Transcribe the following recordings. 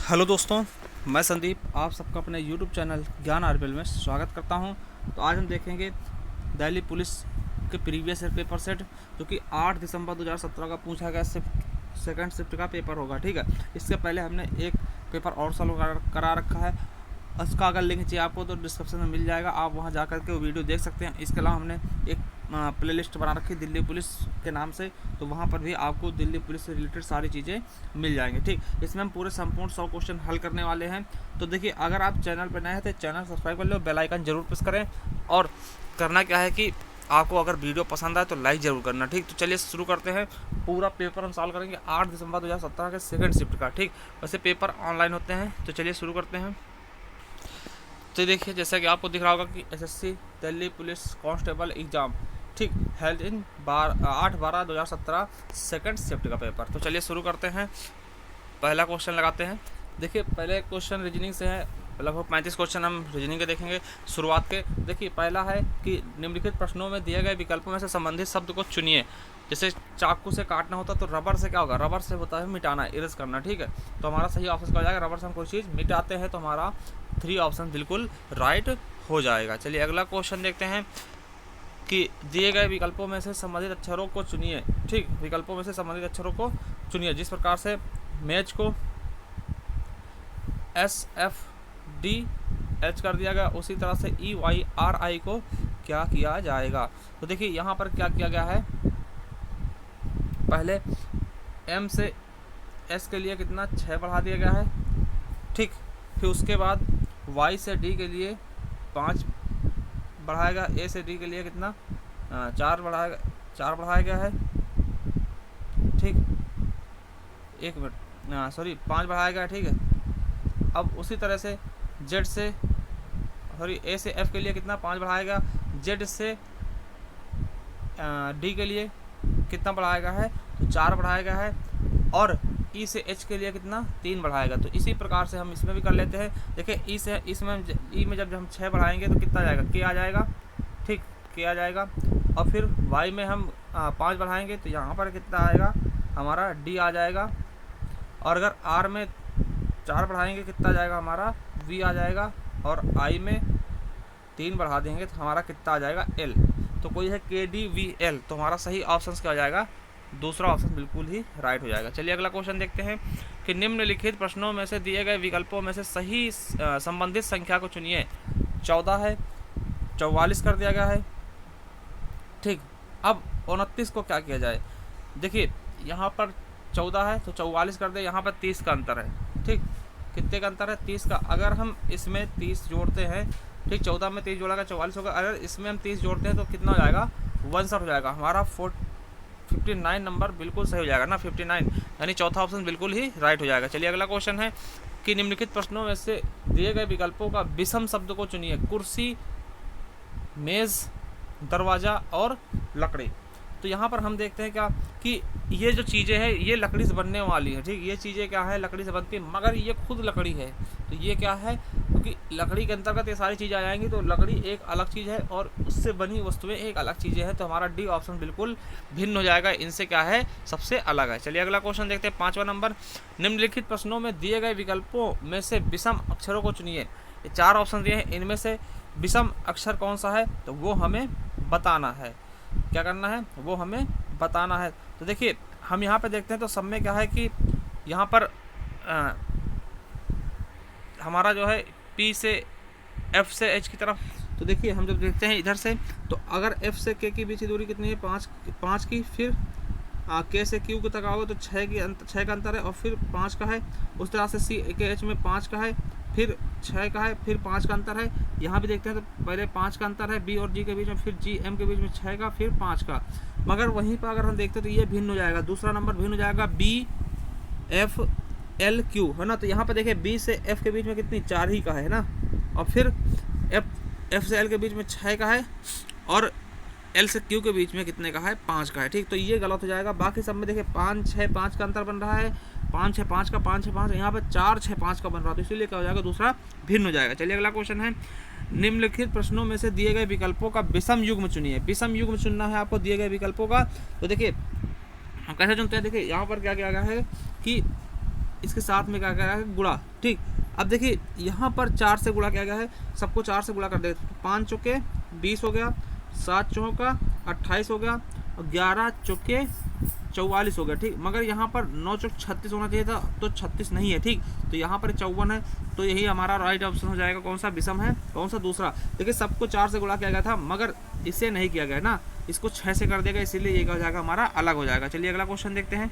Hello दोस्तों, मैं संदीप आप सबका अपने यूट्यूब चैनल ज्ञान आरबीएल में स्वागत करता हूं। तो आज हम देखेंगे दिल्ली पुलिस के प्रीवियस ईयर पेपर सेट, जो कि 8 दिसंबर 2017 का पूछा गया सेकंड शिफ्ट का पेपर होगा। ठीक है, इससे पहले हमने एक पेपर और सॉल्व करा रखा है। उसका अगर लिंक चाहिए आपको तो डिस्क्रिप्शन में मिल जाएगा, आप वहां जा करके वो वीडियो देख सकते हैं। इसके अलावा हमने एक प्लेलिस्ट बना रखी दिल्ली पुलिस के नाम से, तो वहाँ पर भी आपको दिल्ली पुलिस से रिलेटेड सारी चीज़ें मिल जाएंगी। ठीक, इसमें हम पूरे संपूर्ण 100 क्वेश्चन हल करने वाले हैं। तो देखिए, अगर आप चैनल पर नए हैं तो चैनल सब्सक्राइब कर लो, बेल आइकन जरूर प्रेस करें। और करना क्या है कि आपको अगर वीडियो पसंद आए तो लाइक ज़रूर करना। ठीक, तो चलिए शुरू करते हैं। पूरा पेपर हम सॉल्व करेंगे 8 दिसंबर 2017 के सेकंड शिफ्ट का। ठीक, वैसे पेपर ऑनलाइन होते हैं, तो चलिए शुरू करते हैं। तो देखिए, जैसा कि आपको दिख रहा होगा कि SSC Delhi police constable exam, ठीक, हेल्ड इन 8/12/2017 सेकंड शिफ्ट का पेपर। तो चलिए शुरू करते हैं, पहला क्वेश्चन लगाते हैं। देखिए, पहले क्वेश्चन रीजनिंग से है, लगभग 35 क्वेश्चन हम रीजनिंग के देखेंगे शुरुआत के। देखिए, पहला है कि निम्नलिखित प्रश्नों में दिए गए विकल्पों में से संबंधित शब्द को चुनिए। जैसे चाकू से काटना होता तो रबर से क्या होगा, रबर से होता है मिटाना, इरेज करना। ठीक है, तो हमारा सही ऑप्शन क्या हो जाएगा, रबर से हम कोई चीज़ मिटाते हैं, तो हमारा 3 ऑप्शन बिल्कुल राइट हो जाएगा। चलिए अगला क्वेश्चन देखते हैं कि दिए गए विकल्पों में से संबंधित अक्षरों को चुनिए। ठीक, विकल्पों में से संबंधित अक्षरों को चुनिए। जिस प्रकार से मैच को SFDH कर दिया गया, उसी तरह से EYRI को क्या किया जाएगा। तो देखिए, यहाँ पर क्या किया गया है, पहले M से S के लिए कितना 6 बढ़ा दिया गया है। ठीक, फिर उसके बाद Y से D के लिए 5 बढ़ाएगा, A से D के लिए कितना 4 बढ़ाया गया है। ठीक, 1 मिनट, सॉरी 5 बढ़ाया गया है। ठीक है, अब उसी तरह से Z से A से F के लिए कितना 5 बढ़ाया गया, Z से D के लिए कितना बढ़ाया है, तो 4 बढ़ाया गया है। और E से H के लिए कितना 3 बढ़ाएगा। तो इसी प्रकार से हम इसमें भी कर लेते हैं। देखिए, E में जब हम 6 बढ़ाएंगे तो कितना आ जाएगा, K आ जाएगा। ठीक, K आ जाएगा। और फिर Y में हम 5 बढ़ाएंगे तो यहाँ पर कितना आएगा, हमारा D आ जाएगा। और अगर R में 4 बढ़ाएंगे कितना आ जाएगा, हमारा V आ जाएगा। और I में 3 बढ़ा देंगे तो हमारा कितना आ जाएगा, L। तो कोई है KDVL, तो हमारा सही ऑप्शन क्या हो जाएगा, दूसरा ऑप्शन बिल्कुल ही राइट हो जाएगा। चलिए अगला क्वेश्चन देखते हैं कि निम्नलिखित प्रश्नों में से दिए गए विकल्पों में से सही संबंधित संख्या को चुनिए। 14 है, 44 कर दिया गया है। ठीक, अब 29 को क्या किया जाए। देखिए, यहाँ पर 14 है तो 44 कर दे, यहाँ पर 30 का अंतर है। ठीक, कितने का अंतर है, 30 का। अगर हम इसमें 30 जोड़ते हैं, ठीक, 14 में 30 जोड़ा 44 होगा। अगर इसमें हम 30 जोड़ते हैं तो कितना हो जाएगा, 62 हो जाएगा। हमारा 59 नंबर बिल्कुल सही हो जाएगा ना, 59, यानी चौथा ऑप्शन बिल्कुल ही राइट हो जाएगा। चलिए अगला क्वेश्चन है कि निम्नलिखित प्रश्नों में से दिए गए विकल्पों का विषम शब्द को चुनिए। कुर्सी, मेज़, दरवाज़ा और लकड़ी। तो यहाँ पर हम देखते हैं क्या कि ये जो चीज़ें हैं ये लकड़ी से बनने वाली है। ठीक, ये चीज़ें क्या है, लकड़ी से बनती है, मगर ये खुद लकड़ी है। तो ये क्या है, क्योंकि लकड़ी के अंतर्गत ये सारी चीज़ें आ जाएंगी, तो लकड़ी एक अलग चीज़ है और उससे बनी वस्तुएं एक अलग चीज़ें हैं। तो हमारा डी ऑप्शन बिल्कुल भिन्न हो जाएगा, इनसे क्या है, सबसे अलग है। चलिए अगला क्वेश्चन देखते हैं, 5वां नंबर। निम्नलिखित प्रश्नों में दिए गए विकल्पों में से विषम अक्षरों को चुनिए। ये 4 ऑप्शन दिए हैं, इनमें से विषम अक्षर कौन सा है, तो वो हमें बताना है। क्या करना है, वो हमें बताना है। तो देखिए, हम यहाँ पे देखते हैं तो सब में क्या है कि यहाँ पर हमारा जो है P से F से H की तरफ। तो देखिए, हम जब देखते हैं इधर से, तो अगर F से K की बीच की दूरी कितनी है, 5 की, फिर K से Q तक आओगे तो 6 का अंतर है, और फिर 5 का है। उस तरह से C के H में 5 का है, फिर 6 का है, फिर 5 का अंतर है। यहाँ भी देखते हैं तो पहले 5 का अंतर है B और G के बीच में, फिर G M के बीच में 6 का, फिर 5 का। मगर वहीं पर अगर हम देखते हैं तो ये भिन्न हो जाएगा, दूसरा नंबर भिन्न हो जाएगा, B F L Q, है ना। तो यहाँ पर देखिए, B से F के बीच में कितनी 4 ही का है ना, और फिर F से L के बीच में 6 का है, और L से Q के बीच में कितने का है, 5 का है। ठीक, तो ये गलत हो जाएगा। बाकी सब में देखिए 5 6 5 का अंतर बन रहा है, 5 6 5 का, 5 6 5, यहाँ पर 4 6 5 का बन रहा है, तो इसीलिए क्या हो जाएगा, दूसरा भिन्न हो जाएगा। चलिए अगला क्वेश्चन है, निम्नलिखित प्रश्नों में से दिए गए विकल्पों का विषम युग्म चुनिए। विषम युग्म चुनना है आपको दिए गए विकल्पों का। तो देखिए, हम कैसे चुनते हैं, देखिए यहाँ पर क्या किया गया है कि इसके साथ में क्या क्या है गुणा, ठीक। अब देखिए यहाँ पर 4 से गुणा किया गया है, सबको 4 से गुणा कर दे, 5 चौके 20 हो गया, 7 चौका 28 हो गया, और 11 चौके 44 हो गया, ठीक। मगर यहाँ पर 9 चौक 36 होना चाहिए था, तो 36 नहीं है, ठीक। तो यहाँ पर 54 है, तो यही हमारा राइट ऑप्शन हो जाएगा। कौन सा विषम है, कौन सा दूसरा। देखिए सबको 4 से गुणा किया गया था, मगर इससे नहीं किया गया ना, इसको 6 से कर देगा, इसीलिए ये हो जाएगा हमारा अलग हो जाएगा। चलिए अगला क्वेश्चन देखते हैं।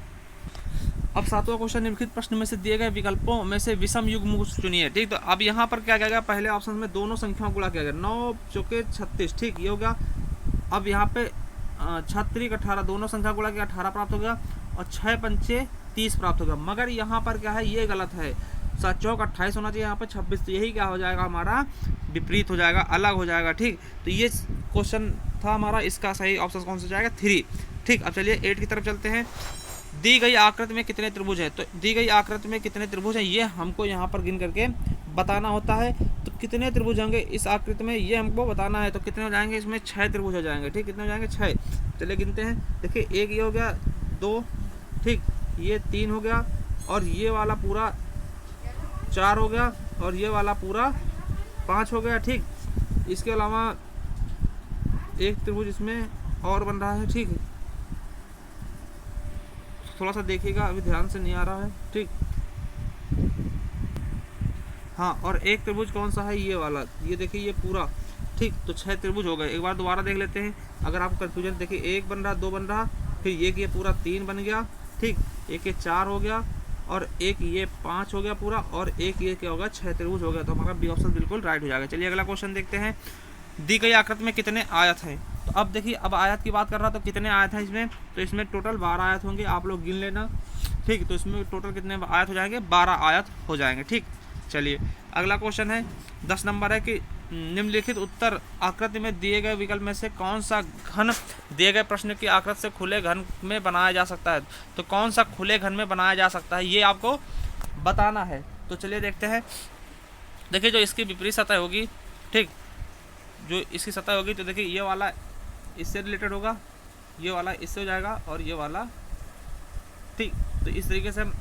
अब 7वां क्वेश्चन, निम्नलिखित प्रश्न में से दिए गए विकल्पों में से विषम युग्म चुनिए, ठीक। तो अब यहाँ पर क्या किया गया, पहले ऑप्शन में दोनों संख्याओं गुणा किया गया, 9 चौके 36, ठीक, ये हो गया। अब यहाँ पे 36 18, दोनों संख्या गुणा किया 18 प्राप्त हो गया, और 6 पंचे 30 प्राप्त हो गया। मगर यहाँ पर क्या है, ये गलत है, 7 चौक 28 होना चाहिए, यहाँ पर 26, तो यही क्या हो जाएगा हमारा विपरीत हो जाएगा, अलग हो जाएगा, ठीक। तो ये क्वेश्चन था हमारा, इसका सही ऑप्शन कौन सा हो जाएगा, 3, ठीक। अब चलिए 8 की तरफ चलते हैं। दी गई आकृति में कितने त्रिभुज है, तो दी गई आकृति में कितने त्रिभुज हैं ये हमको यहाँ पर गिन करके बताना होता है। तो कितने त्रिभुज होंगे इस आकृति में ये हमको बताना है, तो कितने हो जाएंगे, इसमें 6 त्रिभुज हो जाएंगे, ठीक। कितने हो जाएंगे, 6। चलिए गिनते हैं। देखिए एक ये हो गया, 2, ठीक, ये 3 हो गया, और ये वाला पूरा 4 हो गया, और ये वाला पूरा 5 हो गया, ठीक। इसके अलावा एक त्रिभुज इसमें और बन रहा है, ठीक। थोड़ा सा देखिएगा, अभी ध्यान से नहीं आ रहा है, ठीक। हाँ, और एक त्रिभुज कौन सा है, ये वाला, ये देखिए ये पूरा, ठीक। तो 6 त्रिभुज हो गए। एक बार दोबारा देख लेते हैं, अगर आपको कंफ्यूजन, देखिए 1 बन रहा, 2 बन रहा, फिर ये पूरा 3 बन गया, ठीक। एक ये 4 हो गया, और एक ये 5 हो गया पूरा, और एक ये क्या होगा, 6 त्रिभुज हो गया। तो हमारा बी ऑप्शन बिल्कुल राइट हो जाएगा। चलिए अगला क्वेश्चन देखते हैं। दी गई आकृति में कितने आयत हैं, तो अब देखिए, अब आयत की बात कर रहा, तो कितने आयत हैं इसमें, तो इसमें टोटल 12 आयत होंगे, आप लोग गिन लेना, ठीक। तो इसमें टोटल कितने आयत हो जाएंगे, 12 आयत हो जाएंगे, ठीक। चलिए अगला क्वेश्चन है, 10 नंबर है कि निम्नलिखित उत्तर आकृति में दिए गए विकल्प में से कौन सा घन दिए गए प्रश्न की आकृति से खुले घन में बनाया जा सकता है, तो कौन सा खुले घन में बनाया जा सकता है ये आपको बताना है। तो चलिए देखते हैं। देखिए जो इसकी विपरीत सतह होगी, ठीक, जो इसकी सतह होगी, तो देखिए ये वाला इससे रिलेटेड होगा, ये वाला इससे हो जाएगा, और ये वाला, ठीक। तो इस तरीके से हम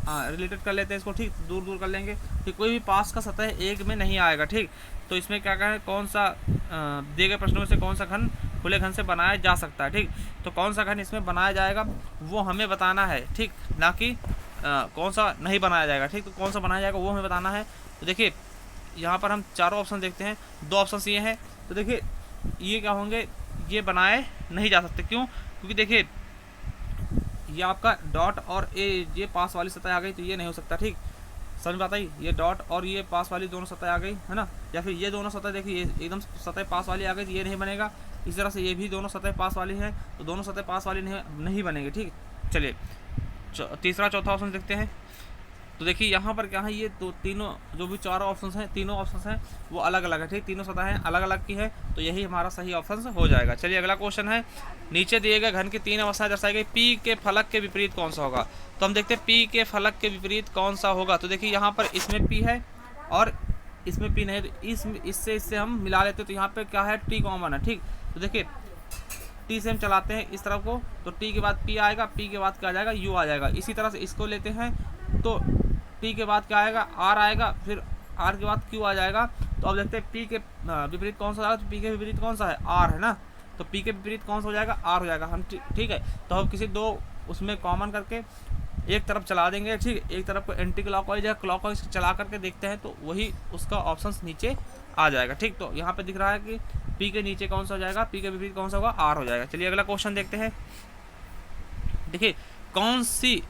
रिलेटेड कर लेते हैं इसको, ठीक, दूर दूर कर लेंगे, ठीक। कोई भी पास का सतह एक में नहीं आएगा, ठीक। तो इसमें क्या कहें, कौन सा दिए गए प्रश्नों में से कौन सा घन खुले घन से बनाया जा सकता है, ठीक। तो कौन सा घन इसमें बनाया जाएगा वो हमें बताना है, ठीक, ना कि कौन सा नहीं बनाया जाएगा, ठीक। तो कौन सा बनाया जाएगा वो हमें बताना है। तो देखिए यहाँ पर हम चारों ऑप्शन देखते हैं, 2 ऑप्शन ये हैं, तो देखिए ये क्या होंगे, ये बनाए नहीं जा सकते, क्यों, क्योंकि देखिए ये आपका डॉट और ये पास वाली सतह आ गई, तो ये नहीं हो सकता, ठीक। समझ बात आई, ये डॉट और ये पास वाली दोनों सतह आ गई है ना, या फिर ये दोनों सतह देखिए एकदम सतह पास वाली आ गई, तो ये नहीं बनेगा। इस तरह से ये भी दोनों सतह पास वाली है, तो दोनों सतह पास वाली नहीं बनेंगे, ठीक। चलिए तीसरा चौथा ऑप्शन देखते हैं। तो देखिए यहाँ पर क्या है, ये तो तीनों जो भी चारों ऑप्शंस हैं, तीनों ऑप्शंस हैं वो अलग अलग है, ठीक। तीनों सतहें अलग अलग की है, तो यही हमारा सही ऑप्शन हो जाएगा। चलिए अगला क्वेश्चन है, नीचे दिए गए घन की 3 अवस्थाएं दर्शाई गई, पी के फलक के विपरीत कौन सा होगा। तो हम देखते हैं पी के फलक के विपरीत कौन सा होगा। तो देखिए यहाँ पर इसमें पी है और इसमें पी नहीं, तो इससे हम मिला लेते हैं, तो यहाँ पर क्या है, टी कॉमन है, ठीक। तो देखिए टी से हम चलाते हैं इस तरफ को, तो टी के बाद पी आएगा, पी के बाद क्या आ जाएगा, यू आ जाएगा। इसी तरह से इसको लेते हैं, तो टी के बाद क्या आएगा, आर आएगा, फिर आर के बाद क्यू आ जाएगा। तो अब देखते हैं पी के विपरीत कौन सा आएगा, तो पी के विपरीत कौन सा है, आर है ना, तो पी के विपरीत कौन सा हो जाएगा, आर हो जाएगा। हम ठीक है, तो हम किसी 2 उसमें कॉमन करके एक तरफ चला देंगे, ठीक। एक तरफ को एंटी क्लॉकवाइज या क्लॉकवाइज चला करके देखते हैं, तो वही उसका ऑप्शन नीचे आ जाएगा, ठीक। तो यहाँ पे दिख रहा है कि पी के नीचे कौन सा हो जाएगा, पी के विपरीत कौन सा होगा, आर हो जाएगा। चलिए अगला क्वेश्चन देखते हैं। देखिए कौन सी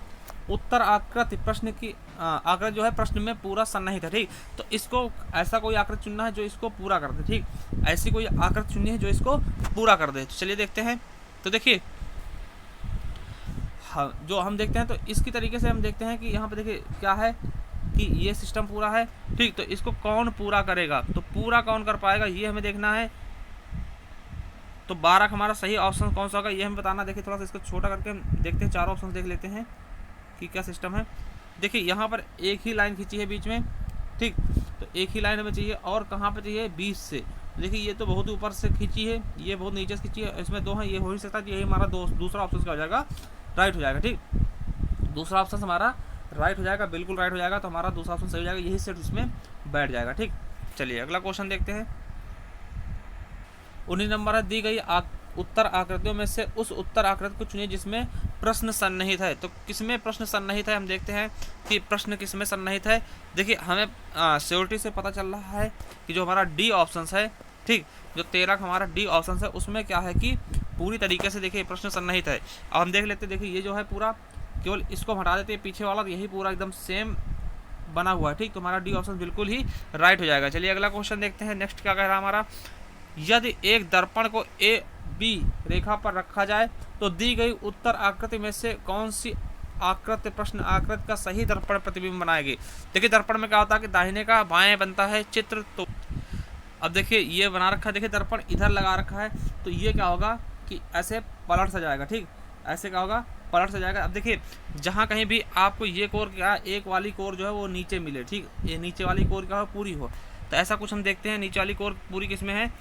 उत्तर आकृति प्रश्न की आकृति जो है प्रश्न में पूरा सन्निहित है, ठीक। तो इसको ऐसा कोई आकृति चुनना है जो इसको पूरा कर दे, ठीक। ऐसी कोई आकृति चुननी है जो इसको पूरा कर दे। तो चलिए देखते हैं। तो देखिए हाँ, जो हम देखते हैं, तो इसकी तरीके से हम देखते हैं कि यहाँ पे देखिए क्या है कि ये सिस्टम पूरा है, ठीक। तो इसको कौन पूरा करेगा, तो पूरा कौन कर पाएगा ये हमें देखना है। तो 12 हमारा सही ऑप्शन कौन सा होगा ये हमें बताना। देखिए थोड़ा सा इसको छोटा करके हम देखते हैं, 4 ऑप्शन देख लेते हैं कि क्या सिस्टम है। देखिए यहाँ पर एक ही लाइन खींची है बीच में, ठीक। तो एक ही लाइन हमें चाहिए, और कहाँ पे चाहिए, 20 से। देखिए ये तो बहुत ऊपर से खींची है, ये बहुत नीचे से खींची है, इसमें 2 हैं, ये हो ही सकता है, यही हमारा दूसरा ऑप्शन क्या हो जाएगा, राइट हो जाएगा, ठीक। दूसरा ऑप्शन हमारा राइट हो जाएगा, बिल्कुल राइट हो जाएगा। तो हमारा दूसरा ऑप्शन सही हो जाएगा, यही सेट इसमें बैठ जाएगा। ठीक, चलिए अगला क्वेश्चन देखते हैं। 19 नंबर है, दी गई उत्तर आकृतियों में से उस उत्तर आकृति को चुनिए जिसमें प्रश्न सन्निहित है। तो किसमें प्रश्न सन्निहित है, हम देखते हैं कि प्रश्न किसमें सन्निहित है। देखिए हमें श्योरिटी से पता चल रहा है कि जो हमारा डी ऑप्शन है, ठीक, जो 13 का हमारा डी ऑप्शन है उसमें क्या है कि पूरी तरीके से देखिए प्रश्न सन्निहित है। अब हम देख लेते हैं, देखिए ये जो है पूरा, केवल इसको हम हटा देते हैं पीछे वाला, तो यही पूरा एकदम सेम बना हुआ है। ठीक, तो हमारा डी ऑप्शन बिल्कुल ही राइट हो जाएगा। चलिए अगला क्वेश्चन देखते हैं। नेक्स्ट क्या कह रहा है हमारा, यदि एक दर्पण को ए बी रेखा पर रखा जाए तो दी गई उत्तर आकृति में से कौन सी आकृति प्रश्न आकृति का सही दर्पण प्रतिबिंब बनाएगी। देखिए दर्पण में क्या होता है कि दाहिने का बाएं बनता है चित्र। तो अब देखिए ये बना रखा है, देखिए दर्पण इधर लगा रखा है, तो ये क्या होगा कि ऐसे पलट सा जाएगा। ठीक, ऐसे क्या होगा, पलट सा जाएगा। अब देखिए जहाँ कहीं भी आपको ये कोर क्या, एक वाली कोर जो है वो नीचे मिले, ठीक, ये नीचे वाली कोर क्या हो, पूरी हो, तो ऐसा कुछ हम देखते हैं। नीचे वाली कोर पूरी किस में है,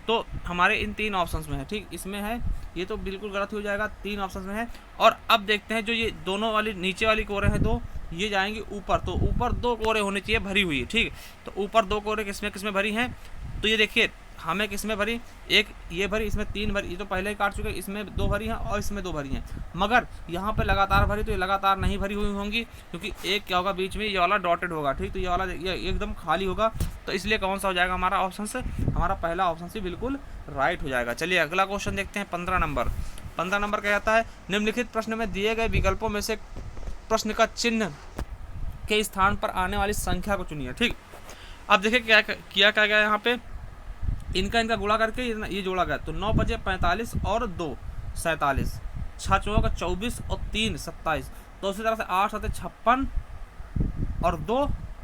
तो हमारे इन 3 ऑप्शंस में है। ठीक, इसमें है, ये तो बिल्कुल गलत हो जाएगा, 3 ऑप्शंस में है। और अब देखते हैं जो ये दोनों वाली नीचे वाली कोरें हैं दो, ये जाएंगी ऊपर, तो ऊपर 2 कोरें होनी चाहिए भरी हुई। ठीक, तो ऊपर 2 कोरें किसमें भरी हैं, तो ये देखिए हमें किसमें भरी, एक ये भरी, इसमें 3 भरी, ये तो पहले ही काट चुके, इसमें 2 भरी हैं और इसमें 2 भरी हैं। मगर यहाँ पे लगातार भरी, तो ये लगातार नहीं भरी हुई होंगी, क्योंकि एक क्या होगा बीच में ये वाला डॉटेड होगा। ठीक, तो ये वाला ये एकदम खाली होगा, तो इसलिए कौन सा हो जाएगा हमारा ऑप्शन से, हमारा पहला ऑप्शन से बिल्कुल राइट हो जाएगा। चलिए अगला क्वेश्चन देखते हैं। 15 नंबर, 15 नंबर क्या कहता है, निम्नलिखित प्रश्न में दिए गए विकल्पों में से प्रश्न का चिन्ह के स्थान पर आने वाली संख्या को चुनिए। ठीक, अब देखिए क्या किया गया यहाँ पे, इनका गुणा करके ये जोड़ा गया, तो 9 बजे 45 और 2 47, 6 चौका 24 और 3 27, तो उसी तरह से 8 7 56 और 2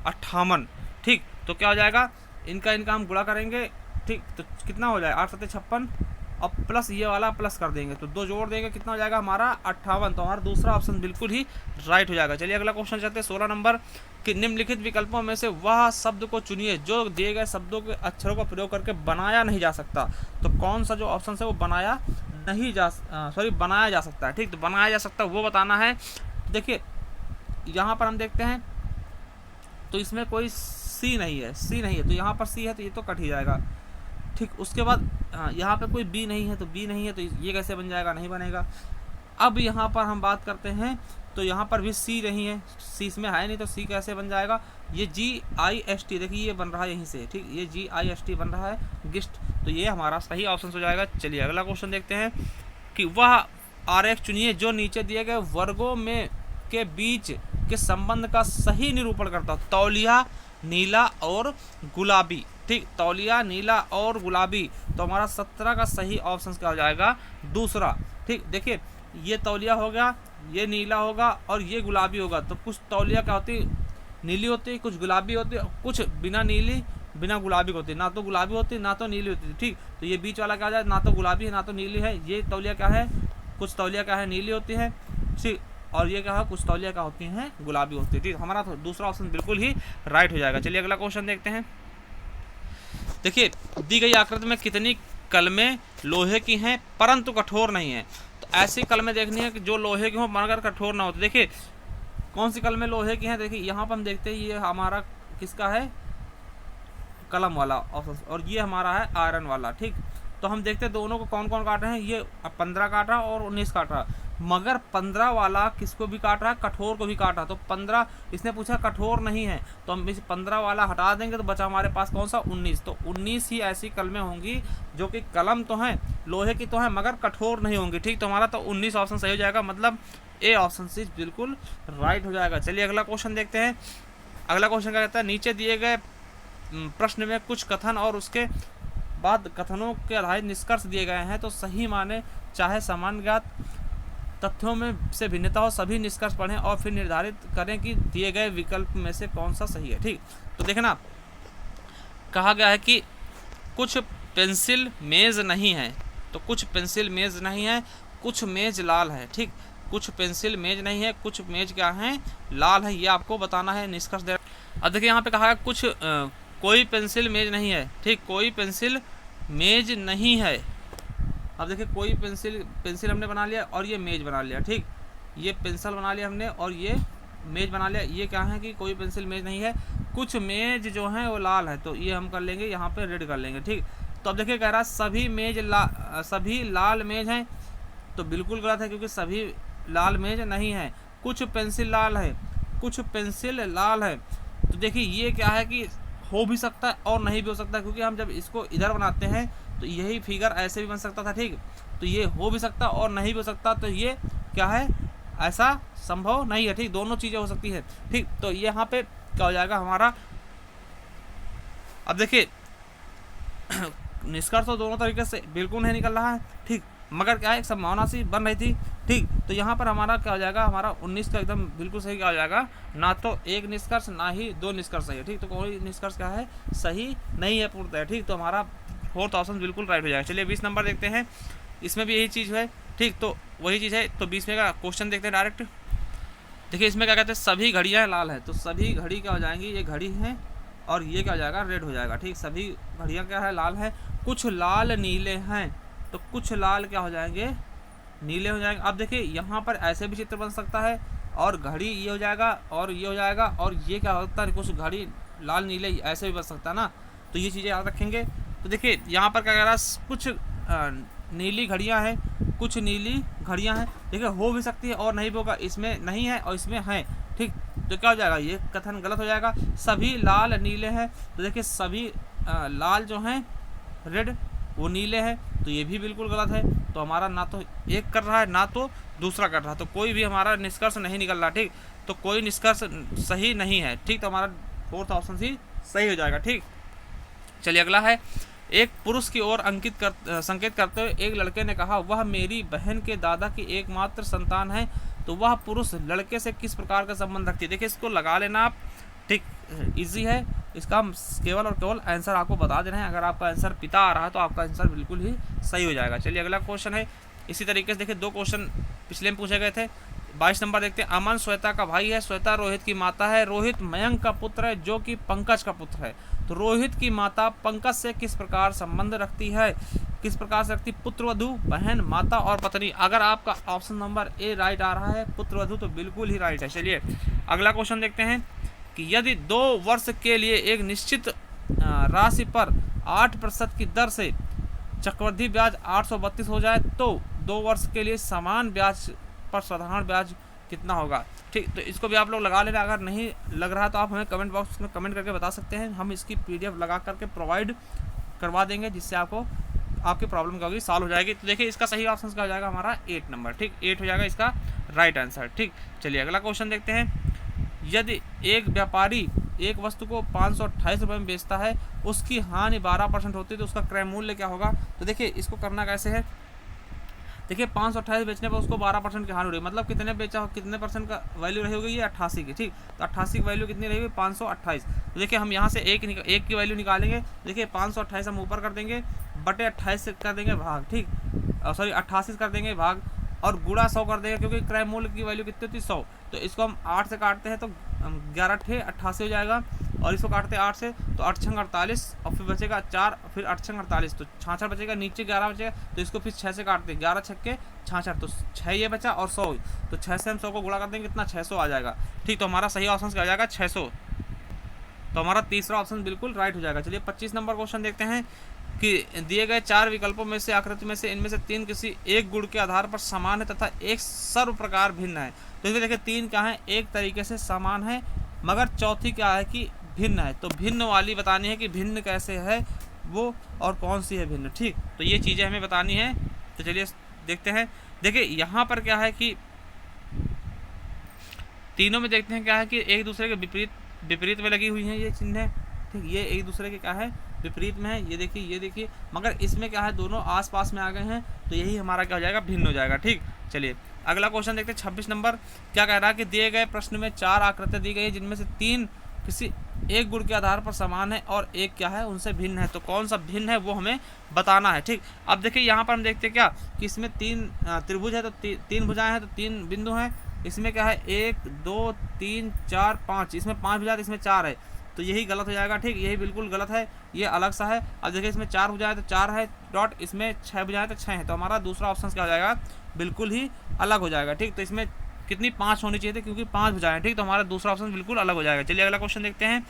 58। ठीक, तो क्या हो जाएगा, इनका हम गुणा करेंगे। ठीक, तो कितना हो जाएगा, 8 7 56 और प्लस ये वाला प्लस कर देंगे, तो 2 जोड़ देंगे, कितना हो जाएगा हमारा 58। तो हमारा दूसरा ऑप्शन बिल्कुल ही राइट हो जाएगा। चलिए अगला क्वेश्चन चलते हैं। 16 नंबर कि निम्नलिखित विकल्पों में से वह शब्द को चुनिए जो दिए गए शब्दों के अक्षरों का प्रयोग करके बनाया नहीं जा सकता। तो कौन सा जो ऑप्शन है वो बनाया जा सकता है। ठीक, तो बनाया जा सकता है वो बताना है। देखिए यहाँ पर हम देखते हैं, तो इसमें कोई सी नहीं है, तो यहाँ पर सी है, तो ये तो कट ही जाएगा। ठीक, उसके बाद यहाँ पे कोई बी नहीं है, तो बी नहीं है, तो ये कैसे बन जाएगा, नहीं बनेगा। अब यहाँ पर हम बात करते हैं, तो यहाँ पर भी सी नहीं है, सी इसमें है नहीं, तो सी कैसे बन जाएगा, ये GIST, देखिए ये बन रहा है यहीं से। ठीक, ये GIST बन रहा है, गिस्ट, तो ये हमारा सही ऑप्शन हो जाएगा। चलिए अगला क्वेश्चन देखते हैं कि वह आरेख चुनिए जो नीचे दिए गए वर्गों में के बीच के संबंध का सही निरूपण करता हो। तौलिया, नीला और गुलाबी। ठीक, तौलिया, नीला और गुलाबी, तो हमारा 17 का सही ऑप्शन क्या हो जाएगा, दूसरा। ठीक, देखिए ये तौलिया हो गया, ये नीला होगा और ये गुलाबी होगा। तो कुछ तौलिया क्या होती, नीली होती, कुछ गुलाबी होती, कुछ बिना नीली बिना गुलाबी होती, ना तो गुलाबी होती ना तो नीली होती। ठीक, तो ये बीच वाला क्या हो जाए, ना तो गुलाबी है ना तो नीली है। ये तौलिया क्या है, कुछ तौलिया क्या है, नीली होती है। ठीक, और ये क्या है, कुछ तौलिया क्या होती हैं, गुलाबी होती है। ठीक, हमारा तो दूसरा ऑप्शन बिल्कुल ही राइट हो जाएगा। चलिए अगला क्वेश्चन देखते हैं। देखिए दी गई आकृति में कितनी कलमें लोहे की हैं परंतु कठोर नहीं है। तो ऐसी कलमें देखनी है कि जो लोहे की हो मगर कठोर ना हो। तो देखिए कौन सी कलमें लोहे की हैं, देखिए यहाँ पर हम देखते हैं, ये हमारा किसका है, कलम वाला ऑप्शन, और ये हमारा है आयरन वाला। ठीक, तो हम देखते हैं दोनों को कौन कौन काट रहे हैं, ये 15 काट रहा और 19 काट रहा, मगर 15 वाला किसको भी काट रहा है, कठोर को भी काट रहा। तो 15 इसने पूछा कठोर नहीं है, तो हम इस 15 वाला हटा देंगे, तो बचा हमारे पास कौन सा, 19। तो 19 ही ऐसी कलमें होंगी जो कि कलम तो हैं, लोहे की तो हैं, मगर कठोर नहीं होंगी। ठीक, तो हमारा तो 19 ऑप्शन सही हो जाएगा, मतलब ए ऑप्शन से बिल्कुल राइट हो जाएगा। चलिए अगला क्वेश्चन देखते हैं। अगला क्वेश्चन क्या कहता है, नीचे दिए गए प्रश्न में कुछ कथन और उसके बाद कथनों के आधारित निष्कर्ष दिए गए हैं, तो सही माने चाहे समान ज्ञात तथ्यों में से भिन्नता हो, सभी निष्कर्ष पढ़ें और फिर निर्धारित करें कि दिए गए विकल्प में से कौन सा सही है। ठीक, तो देखना कहा गया है कि कुछ पेंसिल मेज नहीं है, तो कुछ पेंसिल मेज नहीं है, कुछ मेज लाल है। ठीक, कुछ पेंसिल मेज नहीं है, कुछ मेज क्या है, लाल है, ये आपको बताना है, निष्कर्ष दे। अब देखिए यहाँ पे कहा है कुछ कोई पेंसिल मेज नहीं है। ठीक, कोई पेंसिल मेज नहीं है। अब देखिए कोई पेंसिल हमने बना लिया और ये मेज बना लिया। ठीक, ये पेंसिल बना लिया हमने और ये मेज बना लिया। ये क्या है कि कोई पेंसिल मेज नहीं है, कुछ मेज जो है वो लाल है, तो ये हम कर लेंगे यहाँ पे रेड कर लेंगे, ठीक। तो अब देखिए कह रहा है सभी लाल मेज हैं, तो बिल्कुल गलत है क्योंकि सभी लाल मेज नहीं है, कुछ पेंसिल लाल है, कुछ पेंसिल लाल है। तो देखिए ये क्या है कि हो भी सकता है और नहीं भी हो सकता है, क्योंकि हम जब इसको इधर बनाते हैं तो यही फिगर ऐसे भी बन सकता था, ठीक। तो ये हो भी सकता और नहीं भी हो सकता, तो ये क्या है, ऐसा संभव नहीं है, ठीक। दोनों चीज़ें हो सकती है, ठीक। तो ये यहाँ पे क्या हो जाएगा हमारा, अब देखिए निष्कर्ष तो दोनों तरीके से बिल्कुल नहीं निकल रहा है, ठीक, मगर क्या है एक संभावना सी बन रही थी, ठीक। तो यहाँ पर हमारा क्या हो जाएगा, हमारा 19 का एकदम बिल्कुल सही क्या हो जाएगा, ना तो एक निष्कर्ष ना ही दो निष्कर्ष सही है, ठीक। तो कोई निष्कर्ष क्या है, सही नहीं है पूर्णतः, ठीक। तो हमारा फोर्थ ऑप्शन बिल्कुल राइट हो जाएगा। चलिए 20 नंबर देखते हैं, इसमें भी यही चीज़ है, ठीक। तो वही चीज़ है, तो 20 में का क्वेश्चन देखते हैं डायरेक्ट। देखिए इसमें क्या कहते हैं, सभी घड़ियाँ लाल है, तो सभी घड़ी क्या हो जाएंगी, ये घड़ी है और ये क्या हो जाएगा, रेड हो जाएगा, ठीक। सभी घड़ियाँ क्या है, लाल है, कुछ लाल नीले हैं, तो कुछ लाल क्या हो जाएंगे, नीले हो जाएंगे। अब देखिए यहाँ पर ऐसे भी चित्र बन सकता है, और घड़ी ये हो जाएगा और ये हो जाएगा, और ये क्या होता है, कुछ घड़ी लाल नीले ऐसे भी बन सकता है ना, तो ये चीज़ें याद रखेंगे। तो देखिए यहाँ पर क्या कह रहा है, कुछ नीली घड़ियाँ हैं, कुछ नीली घड़ियाँ हैं, देखिए हो भी सकती है और नहीं भी होगा, इसमें नहीं है और इसमें है, ठीक। तो क्या हो जाएगा, ये कथन गलत हो जाएगा। सभी लाल नीले हैं, तो देखिए सभी लाल जो हैं रेड वो नीले हैं, तो ये भी बिल्कुल गलत है। तो हमारा ना तो एक कर रहा है ना तो दूसरा कर रहा है, तो कोई भी हमारा निष्कर्ष नहीं निकल रहा, ठीक। तो कोई निष्कर्ष सही नहीं है, ठीक। तो हमारा फोर्थ ऑप्शन ही सही हो जाएगा, ठीक। चलिए अगला है, एक पुरुष की ओर संकेत करते हुए एक लड़के ने कहा, वह मेरी बहन के दादा की एकमात्र संतान है, तो वह पुरुष लड़के से किस प्रकार का संबंध रखती है। देखिए इसको लगा लेना आप, ठीक, इजी है, इसका हम केवल और केवल आंसर आपको बता दे रहे हैं। अगर आपका आंसर पिता आ रहा है तो आपका आंसर बिल्कुल ही सही हो जाएगा। चलिए अगला क्वेश्चन है, इसी तरीके से देखिए दो क्वेश्चन पिछले में पूछे गए थे। 22 नंबर देखते हैं, अमन श्वेता का भाई है, श्वेता रोहित की माता है, रोहित मयंक का पुत्र है जो कि पंकज का पुत्र है, तो रोहित की माता पंकज से किस प्रकार संबंध रखती है, किस प्रकार से रखती, पुत्रवधु, बहन, माता और पत्नी। अगर आपका ऑप्शन नंबर ए राइट आ रहा है पुत्रवधु, तो बिल्कुल ही राइट है। चलिए अगला क्वेश्चन देखते हैं कि यदि 2 वर्ष के लिए एक निश्चित राशि पर 8% की दर से चक्रवृद्धि ब्याज 832 हो जाए, तो 2 वर्ष के लिए समान ब्याज पर साधारण ब्याज कितना होगा, ठीक। तो इसको भी आप लोग लगा लेना, अगर नहीं लग रहा तो आप हमें कमेंट बॉक्स में कमेंट करके बता सकते हैं, हम इसकी PDF लगा करके प्रोवाइड करवा देंगे, जिससे आपको आपकी प्रॉब्लम क्या होगी सॉल्व हो जाएगी। तो देखिए इसका सही ऑप्शन क्या हो जाएगा, हमारा 8 नंबर, ठीक, 8 हो जाएगा इसका राइट आंसर, ठीक। चलिए अगला क्वेश्चन देखते हैं, यदि एक व्यापारी एक वस्तु को 528 रुपये में बेचता है, उसकी हानि 12% होती है, तो उसका क्रय मूल्य क्या होगा। तो देखिए इसको करना कैसे है, देखिए 528 बेचने पर उसको 12% की हानि हो रही है, मतलब कितने बेचा हो, कितने परसेंट का वैल्यू रही होगी, ये 88 की, ठीक। तो 88 की वैल्यू कितनी रहेगी, 528। तो देखिए हम यहाँ से एक की वैल्यू निकालेंगे, देखिए 528 हम ऊपर कर देंगे, बटे 28 से कर देंगे भाग, ठीक, सॉरी 88 कर देंगे भाग, और गुणा 100 कर देंगे, क्योंकि क्रय मूल्य की वैल्यू कितनी होती है 100। तो इसको हम 8 से काटते हैं तो 11 × 88 हो जाएगा, और इसको काटते हैं 8 से तो 8 × 48, और फिर बचेगा 4, फिर 8 × 48 तो 66 बचेगा, नीचे 11 बचेगा, तो इसको फिर 6 से काटते हैं, 11 छक्के 66, तो 6 ये बचा और 100, तो 6 से हम 100 को गुणा कर देंगे, कितना 600 आ जाएगा, ठीक। तो हमारा सही ऑप्शन क्या आ जाएगा, 600। तो हमारा तीसरा ऑप्शन बिल्कुल राइट हो जाएगा। चलिए 25 नंबर क्वेश्चन देखते हैं कि दिए गए 4 विकल्पों में से आकृति में से इनमें से 3 किसी एक गुण के आधार पर समान है तथा एक सर्व प्रकार भिन्न है। तो इसमें देखिए 3 क्या है, एक तरीके से समान है, मगर चौथी क्या है कि भिन्न है। तो भिन्न वाली बतानी है कि भिन्न कैसे है वो, और कौन सी है भिन्न, ठीक। तो ये चीज़ें हमें बतानी है। तो चलिए देखते हैं, देखिए यहाँ पर क्या है कि तीनों में देखते हैं क्या है कि एक दूसरे के विपरीत में लगी हुई हैं ये चिन्ह, ठीक। ये एक दूसरे के क्या है, विपरीत में है, ये देखिए, मगर इसमें क्या है दोनों आसपास में आ गए हैं, तो यही हमारा क्या हो जाएगा, भिन्न हो जाएगा, ठीक। चलिए अगला क्वेश्चन देखते हैं 26 नंबर, क्या कह रहा है कि दिए गए प्रश्न में 4 आकृतियाँ दी गई है, जिनमें से 3 किसी एक गुण के आधार पर समान है और एक क्या है उनसे भिन्न है, तो कौन सा भिन्न है वो हमें बताना है, ठीक। अब देखिए यहाँ पर हम देखते हैं क्या कि इसमें 3 त्रिभुज है, तो 3 भुजाएं हैं, तो 3 बिंदु हैं, इसमें क्या है 1 2 3 4 5, इसमें 5 भुजाएं, इसमें 4 है, तो यही गलत हो जाएगा, ठीक। यही बिल्कुल गलत है, ये अलग सा है। अब देखिए इसमें 4 भुजाएं तो 4 है डॉट, इसमें 6 भुजाएं तो 6 है, तो हमारा दूसरा ऑप्शन क्या हो जाएगा, बिल्कुल ही अलग हो जाएगा, ठीक। तो इसमें कितनी 5 होनी चाहिए थी, क्योंकि 5 भुजाएं, ठीक। तो हमारा दूसरा ऑप्शन बिल्कुल अलग हो जाएगा। चलिए अगला क्वेश्चन देखते हैं।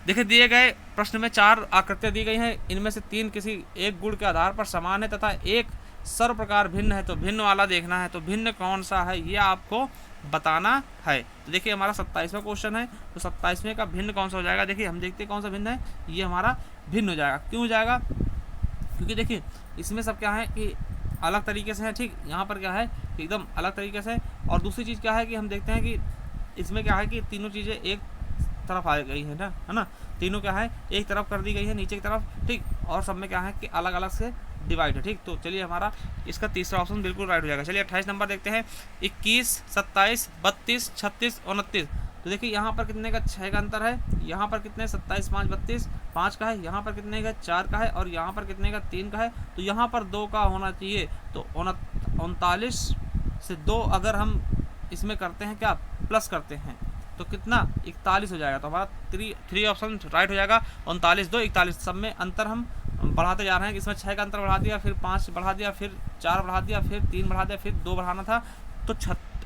देखिए दिए गए प्रश्न में 4 आकृतियां दी गई हैं, इनमें से 3 किसी एक गुण के आधार पर समान है तथा एक सर्व प्रकार भिन्न है, तो भिन्न वाला देखना है। तो भिन्न कौन सा है ये आपको बताना है। तो देखिए हमारा 27वां क्वेश्चन है, तो 27वें का भिन्न कौन सा हो जाएगा। देखिए हम देखते हैं कौन सा भिन्न है, ये हमारा भिन्न हो जाएगा। क्यों हो जाएगा, क्योंकि देखिए इसमें सब क्या है कि अलग तरीके से है, ठीक। यहाँ पर क्या है कि एकदम अलग तरीके से। और दूसरी चीज़ क्या है कि हम देखते हैं कि इसमें क्या है कि तीनों चीज़ें एक तरफ आ गई है ना, तीनों क्या है एक तरफ कर दी गई है नीचे की तरफ, ठीक। और सब में क्या है कि अलग अलग से डिवाइड है, ठीक। तो चलिए हमारा इसका तीसरा ऑप्शन बिल्कुल राइट हो जाएगा। चलिए 28 नंबर देखते हैं। 21, 27, 32, 36, 29। तो देखिए यहाँ पर कितने का 6 का अंतर है, यहाँ पर कितने 27, 5, 32, 5 का है, यहाँ पर कितने का 4 का है, और यहाँ पर कितने का 3 का है। तो यहाँ पर 2 का होना चाहिए। तो 39 से 2 अगर हम इसमें करते हैं क्या, प्लस करते हैं, तो कितना 41 हो जाएगा। तो हमारा 3 ऑप्शन राइट हो जाएगा। 39, 2, 41 सब में अंतर हम बढ़ाते जा रहे हैं। इसमें 6 का अंतर बढ़ा दिया, फिर 5 बढ़ा दिया, फिर 4 बढ़ा दिया, फिर 3 बढ़ा दिया, फिर 2 बढ़ाना था। तो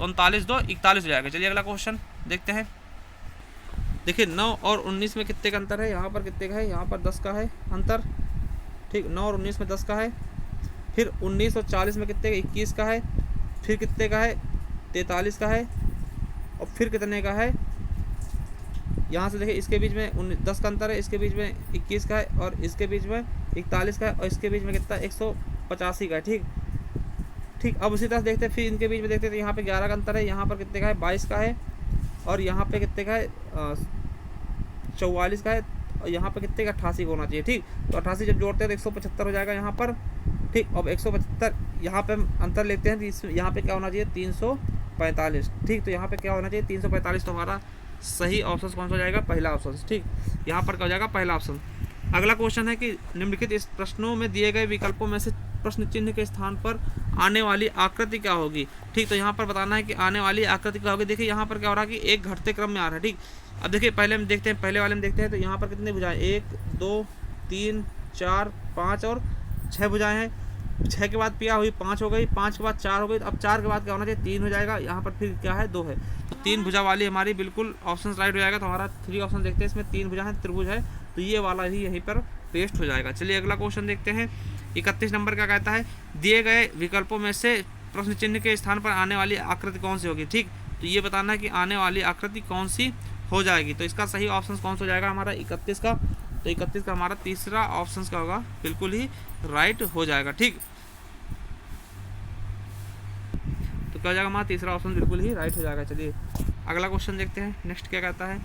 39, 2, 41 हो जाएगा। चलिए अगला क्वेश्चन देखते हैं। देखिए 9 और 19 में कितने का अंतर है, यहाँ पर कितने का है, यहाँ पर 10 का है अंतर, ठीक। 9 और 19 में 10 का है। फिर 19 और 40 में कितने का 21 का है। फिर कितने का है 43 का है। और फिर कितने का है, यहाँ से देखिए इसके बीच में 10 का अंतर है, इसके बीच में 21 का है, और इसके बीच में 41 का है, और इसके बीच में कितना 185 का है, ठीक। अब उसी तरह देखते हैं, फिर इनके बीच में देखते हैं, तो यहाँ पे 11 का अंतर है, यहाँ पर कितने का है 22 का है, और यहाँ पे कितने का है 44 का है, और यहाँ पे कितने का 88 का होना चाहिए, ठीक। तो 88 जब जोड़ते हैं तो 175 हो जाएगा यहाँ पर, ठीक। अब 175 यहाँ पे हम अंतर लेते हैं, तो यहाँ पे क्या होना चाहिए 345, ठीक। तो यहाँ पे क्या होना चाहिए 345। तो हमारा सही ऑप्शन कौन सा हो जाएगा, पहला ऑप्शन, ठीक। यहाँ पर क्या हो जाएगा, पहला ऑप्शन। अगला क्वेश्चन है कि निम्नलिखित इस प्रश्नों में दिए गए विकल्पों में से प्रश्न चिन्ह के स्थान पर आने वाली आकृति क्या होगी, ठीक। तो यहाँ पर बताना है कि आने वाली आकृति क्या होगी। देखिए यहाँ पर क्या हो रहा है कि एक घटते क्रम में आ रहा है, ठीक। अब देखिए पहले हम देखते हैं, पहले वाले में देखते हैं, तो यहाँ पर कितनी भुजाएं 1, 2, 3, 4, 5 और 6 भुजाएं हैं। 6 के बाद क्या हुई 5 हो गई, 5 के बाद 4 हो गई। अब 4 के बाद क्या होना चाहिए 3 हो जाएगा। यहाँ पर फिर क्या है 2 है, तो 3 भुजा वाली हमारी बिल्कुल ऑप्शन राइट हो जाएगा। तो हमारा 3 ऑप्शन देखते हैं, इसमें 3 भुजा है, त्रिभुज है, तो ये वाला ही यहीं पर पेस्ट हो जाएगा। चलिए अगला क्वेश्चन देखते हैं। 31 नंबर का कहता है दिए गए विकल्पों में से प्रश्न चिन्ह के स्थान पर आने वाली आकृति कौन सी होगी, ठीक। तो ये बताना है कि आने वाली आकृति कौन सी हो जाएगी। तो इसका सही ऑप्शन कौन सा हो जाएगा हमारा 31 का। तो 31 का हमारा तीसरा ऑप्शन का होगा, बिल्कुल ही राइट हो जाएगा, ठीक। तो क्या हो जाएगा हमारा तीसरा ऑप्शन बिल्कुल ही राइट हो जाएगा। चलिए अगला क्वेश्चन देखते हैं, नेक्स्ट क्या कहता है।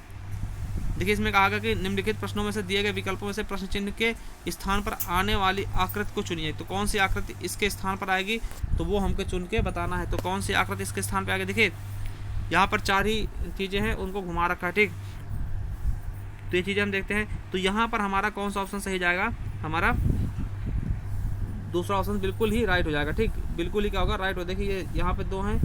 देखिए इसमें कहा गया कि निम्नलिखित प्रश्नों में से दिए गए विकल्पों में से प्रश्न चिन्ह के स्थान पर आने वाली आकृति को चुनिए। तो कौन सी आकृति इसके स्थान पर आएगी, तो वो हमको चुन के बताना है। तो कौन सी आकृति इसके स्थान पर आएगी, देखिए यहाँ पर 4 ही चीज़ें हैं, उनको घुमा रखा है, ठीक। तो ये चीज़ें हम देखते हैं। तो यहाँ पर हमारा कौन सा ऑप्शन सही जाएगा, हमारा दूसरा ऑप्शन बिल्कुल ही राइट हो जाएगा, ठीक। बिल्कुल ही क्या होगा राइट हो। देखिए ये यहाँ पे 2 हैं,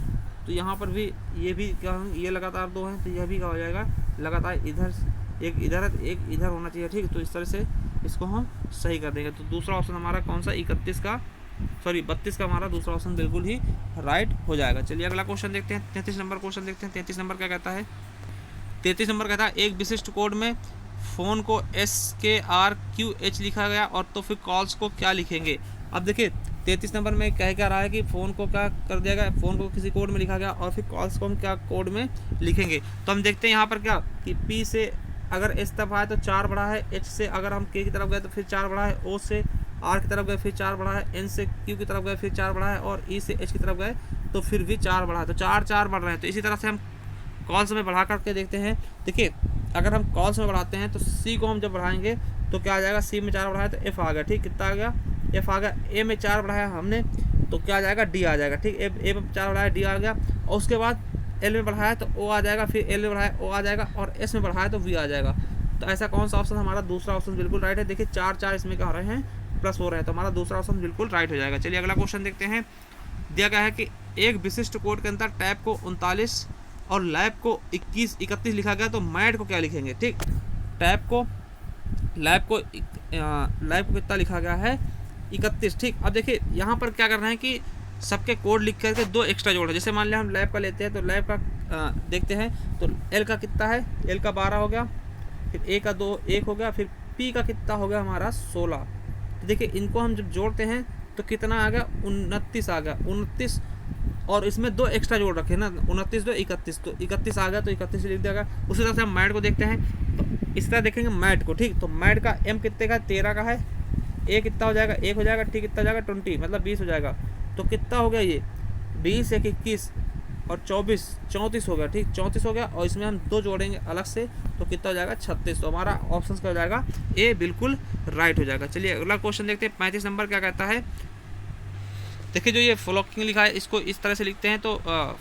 तो यहाँ पर भी ये भी क्या, ये लगातार 2 हैं, तो यह भी क्या हो जाएगा लगातार इधर एक इधर है, एक इधर होना चाहिए, ठीक। तो इस तरह से इसको हम सही कर देंगे। तो दूसरा ऑप्शन हमारा कौन सा 32 का हमारा दूसरा ऑप्शन बिल्कुल ही राइट हो जाएगा। चलिए अगला क्वेश्चन देखते हैं। 33 नंबर क्वेश्चन देखते हैं। 33 नंबर क्या कहता है। 33 नंबर कहता है एक विशिष्ट कोड में फ़ोन को SKRQH लिखा गया, और तो फिर कॉल्स को क्या लिखेंगे। अब देखिए 33 नंबर में क्या रहा है कि फ़ोन को क्या कर दिया गया, फ़ोन को किसी कोड में लिखा गया, और फिर कॉल्स को हम क्या कोड में लिखेंगे। तो हम देखते हैं यहाँ पर क्या कि P से अगर S तरफ आए तो 4 बढ़ा है, H से अगर हम K की तरफ गए तो फिर 4 बढ़ा है, O से R की तरफ गए फिर 4 बढ़ा है, N से Q की तरफ गए फिर 4 बढ़ा है, और E से H की तरफ गए तो फिर भी 4 बढ़ा है। तो 4 बढ़ रहे हैं। तो इसी तरह से हम कॉल्स में बढ़ा करके देखते हैं। देखिए अगर हम कॉल्स में बढ़ाते हैं तो C को हम जब बढ़ाएंगे तो क्या आ जाएगा, C में 4 बढ़ाया तो F आ गया, ठीक। कितना आ गया, F आ गया। A में 4 बढ़ाया हमने तो क्या आ जाएगा, D आ जाएगा, ठीक। A में 4 बढ़ाया D आ गया, और उसके बाद L में बढ़ाया तो O आ जाएगा, फिर L में बढ़ाया O आ जाएगा, और S में बढ़ाया तो V आ जाएगा। तो ऐसा कौन सा ऑप्शन हमारा दूसरा ऑप्शन बिल्कुल राइट है। देखिए 4 इसमें क्या हो रहे हैं, प्लस हो रहे हैं, तो हमारा दूसरा ऑप्शन बिल्कुल राइट हो जाएगा। चलिए अगला क्वेश्चन देखते हैं। दिया गया है कि एक विशिष्ट कोड के अंदर टैब को 39 और लैब को 31 लिखा गया, तो मैड को क्या लिखेंगे, ठीक। लैब को कितना लिखा गया है 31, ठीक। अब देखिए यहाँ पर क्या कर रहे हैं कि सबके कोड लिख करके 2 एक्स्ट्रा जोड़ है। जैसे मान लिया हम लैब का लेते हैं तो लैब का देखते हैं तो एल का कितना है, एल का 12 हो गया, फिर ए का 2 1 हो गया, फिर पी का कितना हो गया हमारा 16। तो देखिए इनको हम जब जोड़ते हैं तो कितना आ गया 29 आ गया, 29 और इसमें 2 एक्स्ट्रा जोड़ रखे ना, 29 2 31, तो 31 आ गया, तो 31 लिख दिया गया। उसी तरह से हम मैट को देखते हैं तो इस तरह देखेंगे मैट को, ठीक। तो मैट का एम कितने का 13 का है, ए कितना हो जाएगा 1 हो जाएगा, टी कितना हो जाएगा 20 मतलब 20 हो जाएगा। तो कितना हो गया ये 20 1 21 और 24 34 हो गया, ठीक 34 हो गया। और इसमें हम 2 जोड़ेंगे अलग से तो कितना हो जाएगा 36। तो हमारा ऑप्शन क्या हो जाएगा ए बिल्कुल राइट हो जाएगा। चलिए अगला क्वेश्चन देखते हैं। 35 नंबर क्या कहता है, देखिए जो ये फ्लॉकिंग लिखा है इसको इस तरह से लिखते हैं। तो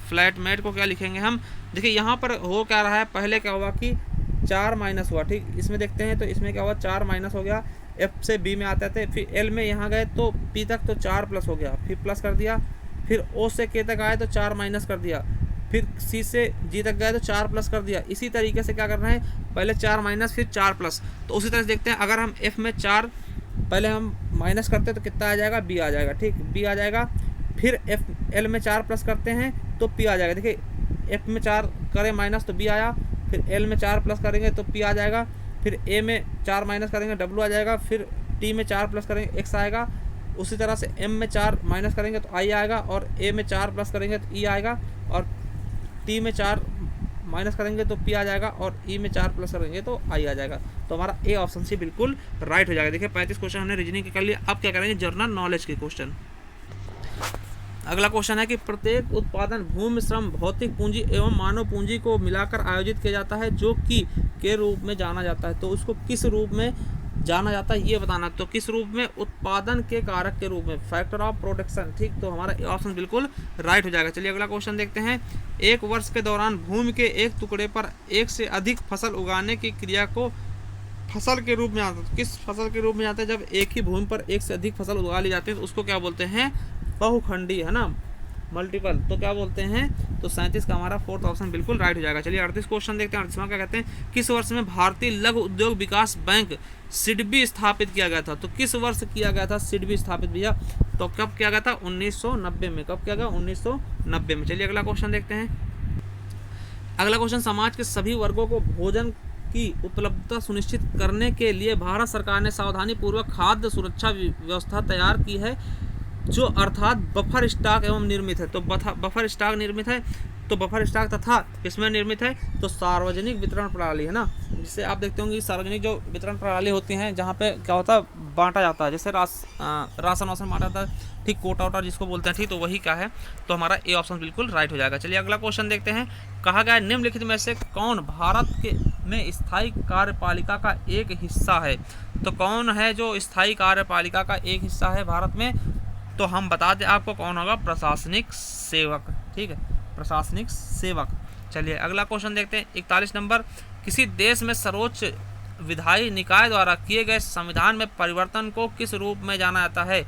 फ्लैट मेट को क्या लिखेंगे हम, देखिए यहाँ पर हो क्या रहा है, पहले क्या हुआ कि 4 माइनस हुआ, ठीक। इसमें देखते हैं तो इसमें क्या हुआ 4 माइनस हो गया, एफ से बी में आते थे, फिर एल में यहाँ गए तो पी तक तो 4 प्लस हो गया, फिर प्लस कर दिया, फिर ओ से के तक आए तो 4 माइनस कर दिया, फिर सी से जी तक गए तो 4 प्लस कर दिया। इसी तरीके से क्या करना है, पहले 4 माइनस फिर 4 प्लस। तो उसी तरह से देखते हैं, अगर हम एफ में 4 पहले हम माइनस करते हैं तो कितना आ जाएगा बी आ जाएगा, ठीक बी आ जाएगा। फिर एफ एल में 4 प्लस करते हैं तो पी आ जाएगा। देखिए एफ में 4 करें माइनस तो बी आया, फिर एल में 4 प्लस करेंगे तो पी आ जाएगा, फिर ए में 4 माइनस करेंगे डब्ल्यू आ जाएगा, फिर टी में 4 प्लस करेंगे एक्स आएगा। उसी तरह से एम में 4 माइनस करेंगे तो आई आएगा, और ए में 4 प्लस करेंगे तो ई आएगा, और टी में 4 माइनस करेंगे तो पी आ जाएगा, और ई में 4 प्लस करेंगे तो आई आ जाएगा। तो हमारा ए ऑप्शन सी बिल्कुल राइट हो जाएगा। देखिए 35 क्वेश्चन हमने रीजनिंग के कर लिया। अब क्या करेंगे जनरल नॉलेज के क्वेश्चन। अगला क्वेश्चन है कि प्रत्येक उत्पादन भूमि श्रम भौतिक पूंजी एवं मानव पूंजी को मिलाकर आयोजित किया जाता है जो कि के रूप में जाना जाता है। तो उसको किस रूप में जाना जाता है ये बताना। तो किस रूप में, उत्पादन के कारक के रूप में, फैक्टर ऑफ प्रोडक्शन, ठीक। तो हमारा ऑप्शन बिल्कुल राइट हो जाएगा। चलिए अगला क्वेश्चन देखते हैं। एक वर्ष के दौरान भूमि के एक टुकड़े पर एक से अधिक फसल उगाने की क्रिया को फसल के रूप में आता है। किस फसल के रूप में आता है, जब एक ही भूमि पर एक से अधिक फसल उगा ली जाती है तो उसको क्या बोलते हैं, बहुखंडी, है ना, मल्टीपल। तो क्या बोलते हैं, तो 37 का हमारा फोर्थ ऑप्शन बिल्कुल राइट हो जाएगा। चलिए 38 क्वेश्चन देखते हैं। 38वां क्या कहते हैं, किस वर्ष में भारतीय लघु उद्योग विकास बैंक सिडबी स्थापित किया गया था। तो किस वर्ष किया गया था सिडबी स्थापित भैया, तो कब किया गया था 1990 में। कब किया गया 1990 में। चलिए अगला क्वेश्चन देखते हैं। अगला क्वेश्चन, समाज के सभी वर्गों को भोजन की उपलब्धता सुनिश्चित करने के लिए भारत सरकार ने सावधानी पूर्वक खाद्य सुरक्षा व्यवस्था तैयार की है, जो अर्थात बफर स्टॉक एवं निर्मित है। तो बफर स्टॉक निर्मित है, तो बफर स्टॉक तथा किसमें निर्मित है, तो सार्वजनिक वितरण प्रणाली, है ना। जिससे आप देखते होंगे सार्वजनिक जो वितरण प्रणाली होती हैं जहाँ पे क्या होता है, बांटा जाता है, जैसे राशन वासन बांटा जाता है, ठीक, कोटा वोटा जिसको बोलते हैं, ठीक। तो वही क्या है, तो हमारा ए ऑप्शन बिल्कुल राइट हो जाएगा। चलिए अगला क्वेश्चन देखते हैं। कहा गया है निम्नलिखित में से कौन भारत के में स्थायी कार्यपालिका का एक हिस्सा है। तो कौन है जो स्थायी कार्यपालिका का एक हिस्सा है भारत में, तो हम बता दें आपको कौन होगा, प्रशासनिक सेवक, ठीक है, प्रशासनिक सेवक। चलिए अगला क्वेश्चन देखते हैं। 41 नंबर, किसी देश में सर्वोच्च विधायी निकाय द्वारा किए गए संविधान में परिवर्तन को किस रूप में जाना जाता है।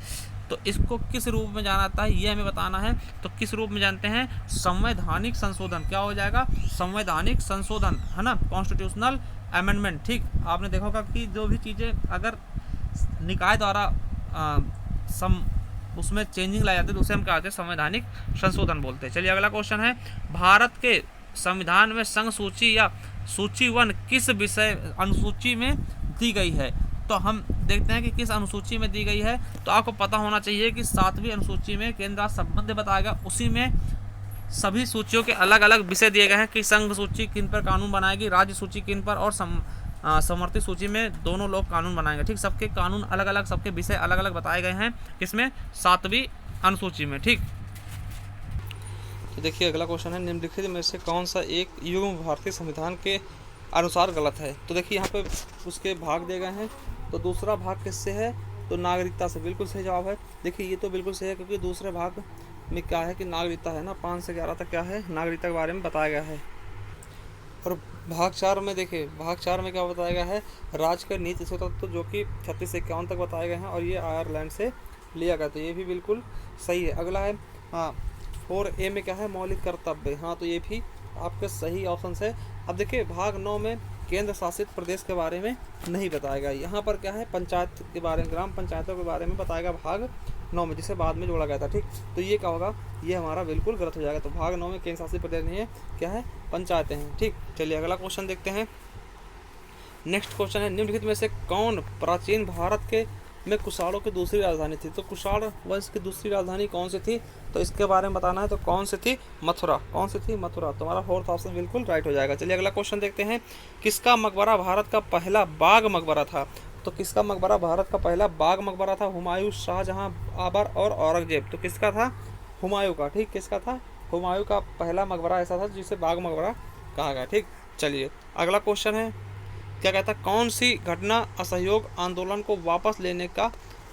तो इसको किस रूप में जाना जाता है ये हमें बताना है। तो किस रूप में जानते हैं, संवैधानिक संशोधन। क्या हो जाएगा, संवैधानिक संशोधन, है ना, कॉन्स्टिट्यूशनल अमेंडमेंट, ठीक। आपने देखा होगा कि जो भी चीज़ें अगर निकाय द्वारा उसमें चेंजिंग लाई जाती है तो उसे हम क्या कहते हैं, संवैधानिक संशोधन बोलते हैं। चलिए अगला क्वेश्चन है, भारत के संविधान में संघ सूची या सूची 1 किस विषय अनुसूची में दी गई है। तो हम देखते हैं कि किस अनुसूची में दी गई है। तो आपको पता होना चाहिए कि 7वीं अनुसूची में केंद्र राज्य संबंध बताएगा, उसी में सभी सूचियों के अलग अलग विषय दिए गए हैं कि संघ सूची किन पर कानून बनाएगी, राज्य सूची किन पर, और समवर्ती सूची में दोनों लोग कानून बनाएंगे, ठीक। सबके कानून अलग अलग, सबके विषय अलग अलग बताए गए हैं किसमें, 7वीं अनुसूची में, ठीक। तो देखिए अगला क्वेश्चन है, निम्नलिखित में से कौन सा एक युग्म भारतीय संविधान के अनुसार गलत है। तो देखिए यहाँ पे उसके भाग दिए गए हैं। तो दूसरा भाग किससे है, तो नागरिकता से, बिल्कुल सही जवाब है। देखिए ये तो बिल्कुल सही है क्योंकि दूसरे भाग में क्या है कि नागरिकता है ना, 5 से 11 तक क्या है, नागरिकता के बारे में बताया गया है। और भाग 4 में देखिए, भाग 4 में क्या बताया गया है, राज्य के नीति तत्व जो कि 36 से 51 तक बताए गए हैं, और ये आयरलैंड से लिया गया, तो ये भी बिल्कुल सही है। अगला है 4A में क्या है, मौलिक कर्तव्य, हाँ तो ये भी आपके सही ऑप्शन है। अब देखिए भाग 9 में केंद्र शासित प्रदेश के बारे में नहीं बताएगा, यहाँ पर क्या है, पंचायत के बारे में, ग्राम पंचायतों के बारे में बताएगा भाग 9 में, जिसे बाद में जोड़ा गया था। ठीक, तो ये क्या होगा, ये हमारा बिल्कुल गलत हो जाएगा। तो भाग 9 में केंद्र शासित प्रदेश नहीं है, क्या है, पंचायतें हैं। ठीक, चलिए अगला क्वेश्चन देखते हैं। नेक्स्ट क्वेश्चन है, निम्नलिखित में से कौन प्राचीन भारत के में कुषाणों की दूसरी राजधानी थी? तो कुषाण वंश की दूसरी राजधानी कौन सी थी, तो इसके बारे में बताना है। तो कौन सी थी, मथुरा। कौन सी थी, मथुरा। तुम्हारा फोर्थ ऑप्शन बिल्कुल राइट हो जाएगा। चलिए अगला क्वेश्चन देखते हैं, किसका मकबरा भारत का पहला बाग मकबरा था? तो किसका मकबरा भारत का पहला बाग मकबरा था? हुमायूं, शाहजहां, बाबर और औरंगजेब। तो किसका था, हुमायूं का। ठीक, किसका था, हुमायूं का पहला मकबरा ऐसा था जिसे बाग मकबरा कहा गया। ठीक, चलिए अगला क्वेश्चन है, क्या कहता है, कौन सी घटना असहयोग आंदोलन को वापस लेने का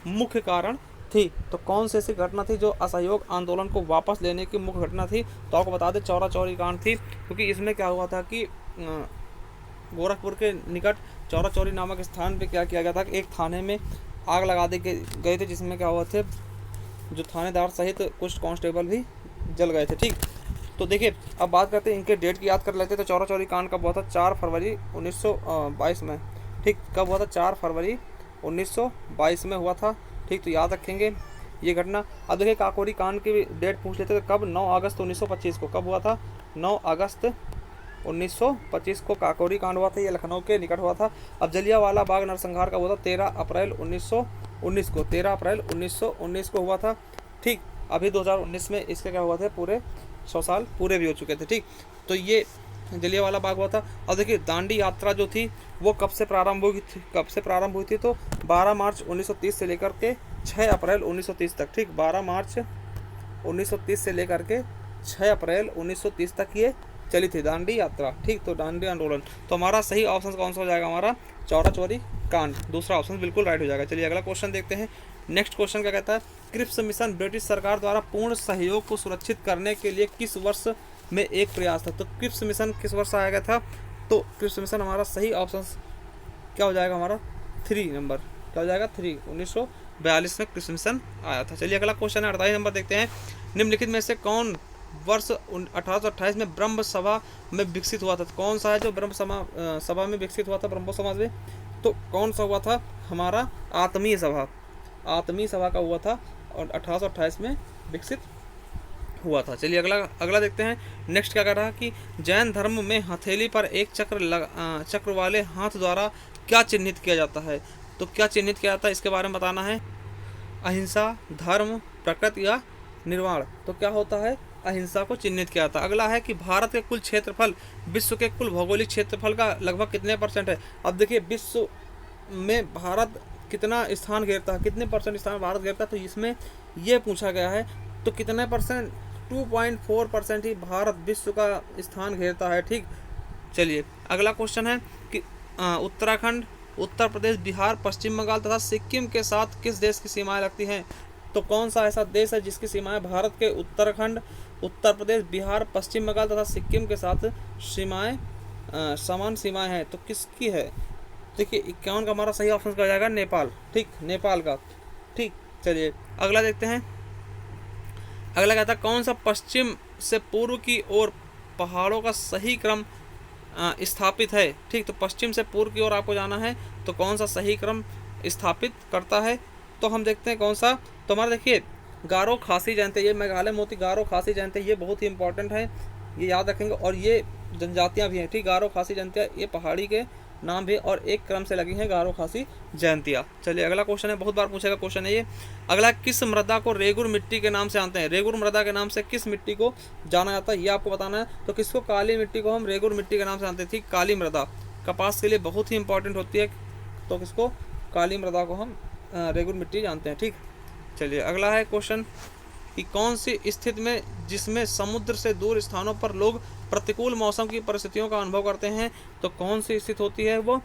मुख्य कारण थी? तो कौन सी ऐसी घटना थी जो असहयोग आंदोलन को वापस लेने की मुख्य घटना थी? तो आपको बता दें, चौरा चौरी कांड थी। क्योंकि इसमें क्या हुआ था कि गोरखपुर के निकट चौरा चौरी नामक स्थान पे क्या किया गया था कि एक थाने में आग लगा दे गए थे, जिसमें क्या हुआ थे, जो थानेदार सहित कुछ कांस्टेबल भी जल गए थे। ठीक, तो देखिए अब बात करते हैं इनके डेट की, याद कर लेते हैं। तो चौरा चौरी कांड कब हुआ था, 4 फरवरी 1922 में। ठीक, कब हुआ था, 4 फरवरी 1922 में हुआ था। ठीक, तो याद रखेंगे ये घटना। अब देखिए काकोरी कांड की डेट पूछ लेते थे, कब, 9 अगस्त 1925 को। कब हुआ था, 9 अगस्त 1925 को काकोरी कांड हुआ था, ये लखनऊ के निकट हुआ था। अब जलियांवाला बाग नरसंहार कब हुआ था, 13 अप्रैल 1919 को। 13 अप्रैल 1919 को हुआ था। ठीक, अभी 2019 में इसके क्या हुआ थे, पूरे 100 साल पूरे भी हो चुके थे। ठीक, तो ये जलियांवाला बाग हुआ था। अब देखिए दांडी यात्रा जो थी वो कब से प्रारंभ हुई थी, तो 12 मार्च 1930 से लेकर के 6 अप्रैल 1930 तक। ठीक, 12 मार्च 1930 से लेकर के 6 अप्रैल 1930 तक ये चली थी दांडी यात्रा। ठीक, तो दांडी आंदोलन। तो हमारा सही ऑप्शन कौन सा हो जाएगा, हमारा चौरा चौरी कांड, दूसरा ऑप्शन बिल्कुल राइट हो जाएगा। चलिए अगला क्वेश्चन देखते हैं। नेक्स्ट क्वेश्चन क्या कहता है, क्रिप्स मिशन ब्रिटिश सरकार द्वारा पूर्ण सहयोग को सुरक्षित करने के लिए किस वर्ष में एक प्रयास था? तो क्रिप्स मिशन किस वर्ष आया गया था? तो क्रिप्स मिशन हमारा सही ऑप्शन क्या हो जाएगा, हमारा 3 नंबर, क्या हो जाएगा, 3, 1942 में क्रिप्स मिशन आया था। चलिए अगला क्वेश्चन है 48 नंबर देखते हैं, निम्नलिखित में से कौन वर्ष 1828 में ब्रह्म सभा में विकसित हुआ था? तो कौन सा है जो ब्रह्म सभा में विकसित हुआ था, ब्रह्मो समाज में? तो कौन सा हुआ था, हमारा आत्मीय सभा। आत्मीय सभा का हुआ था और 1828 में विकसित हुआ था। चलिए अगला देखते हैं। नेक्स्ट क्या कर रहा है कि जैन धर्म में हथेली पर एक चक्र वाले हाथ द्वारा क्या चिन्हित किया जाता है? तो क्या चिन्हित किया जाता है, इसके बारे में बताना है। अहिंसा, धर्म, प्रकृति या निर्वाण। तो क्या होता है, अहिंसा को चिन्हित किया था। अगला है कि भारत के कुल क्षेत्रफल विश्व के कुल भौगोलिक क्षेत्रफल का लगभग कितने % है? अब देखिए विश्व में भारत कितना स्थान घेरता है, कितने % स्थान भारत घेरता है, तो इसमें ये पूछा गया है। तो कितने %, 2.4% ही भारत विश्व का स्थान घेरता है। ठीक, चलिए अगला क्वेश्चन है कि उत्तराखंड, उत्तर प्रदेश, बिहार, पश्चिम बंगाल तथा सिक्किम के साथ किस देश की सीमाएं लगती हैं? तो कौन सा ऐसा देश है जिसकी सीमाएं भारत के उत्तराखंड, उत्तर प्रदेश, बिहार, पश्चिम बंगाल तथा सिक्किम के साथ सीमाएं समान सीमाएं हैं? तो किसकी है, देखिए 51 का हमारा सही ऑप्शन का जाएगा नेपाल। ठीक, नेपाल का। ठीक, चलिए अगला देखते हैं। अगला कहता है कौन सा पश्चिम से पूर्व की ओर पहाड़ों का सही क्रम स्थापित है? ठीक, तो पश्चिम से पूर्व की ओर आपको जाना है, तो कौन सा सही क्रम स्थापित करता है? तो हम देखते हैं कौन सा। तो हमारा देखिए गारो खासी जयंती, ये मेघालय मोती गारो खासी जयंती, ये बहुत ही इंपॉर्टेंट है, ये याद रखेंगे। और ये जनजातियाँ भी हैं। ठीक, गारो खासी जयंतियाँ ये पहाड़ी के नाम भी और एक क्रम से लगी हैं गारो खासी जयंतियाँ। चलिए अगला क्वेश्चन है, बहुत बार पूछेगा क्वेश्चन है ये। अगला, किस मृदा को रेगुर मिट्टी के नाम से जानते हैं? रेगुर मृदा के नाम से किस मिट्टी को जाना जाता है, ये आपको बताना है। तो किसको, काली मिट्टी को हम रेगुर मिट्टी के नाम से जानते हैं। ठीक, काली मृदा कपास के लिए बहुत ही इंपॉर्टेंट होती है, तो किसको, काली मृदा को हम रेगुर मिट्टी जानते हैं। ठीक, चलिए अगला है क्वेश्चन कि कौन सी स्थिति में जिसमें समुद्र से दूर स्थानों पर लोग प्रतिकूल मौसम की परिस्थितियों का अनुभव करते हैं? तो कौन सी स्थिति होती है वो?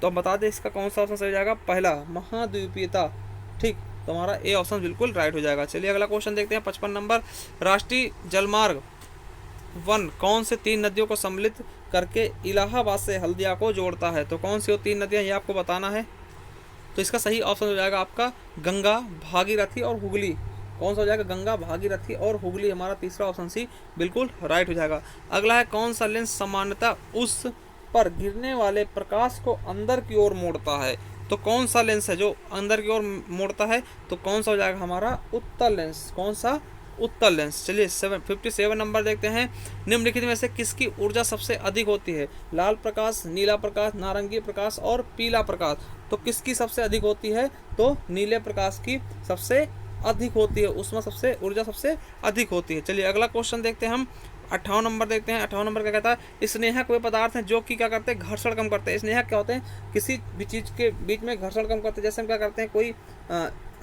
तो बता दें इसका कौन सा ऑप्शन सही जाएगा, पहला महाद्वीपीयता। ठीक, तो हमारा ए ऑप्शन बिल्कुल राइट हो जाएगा। चलिए अगला क्वेश्चन देखते हैं 55 नंबर, राष्ट्रीय जलमार्ग 1 कौन से 3 नदियों को सम्मिलित करके इलाहाबाद से हल्दिया को जोड़ता है? तो कौन सी वो 3 नदियाँ, ये आपको बताना है। तो इसका सही ऑप्शन हो जाएगा आपका गंगा, भागीरथी और हुगली। कौन सा हो जाएगा, गंगा, भागीरथी और हुगली, हमारा तीसरा ऑप्शन सी बिल्कुल राइट हो जाएगा। अगला है कौन सा लेंस सामान्यतः उस पर गिरने वाले प्रकाश को अंदर की ओर मोड़ता है? तो कौन सा लेंस है जो अंदर की ओर मोड़ता है, तो कौन सा हो जाएगा हमारा उत्तल लेंस। कौन सा? उत्तल लेंस। चलिए 57 नंबर देखते हैं। निम्नलिखित में से किसकी ऊर्जा सबसे अधिक होती है? लाल प्रकाश, नीला प्रकाश, नारंगी प्रकाश और पीला प्रकाश। तो किसकी सबसे अधिक होती है? तो नीले प्रकाश की सबसे अधिक होती है, उसमें सबसे ऊर्जा सबसे अधिक होती है। चलिए अगला क्वेश्चन देखते हैं हम। 58 नंबर देखते हैं। 58 नंबर क्या कहता है? स्नेहक वे पदार्थ हैं जो कि क्या करते हैं? घर्षण कम करते हैं। स्नेहक क्या होते हैं? किसी भी चीज़ के बीच में घर्षण कम करते हैं। जैसे हम क्या करते हैं, कोई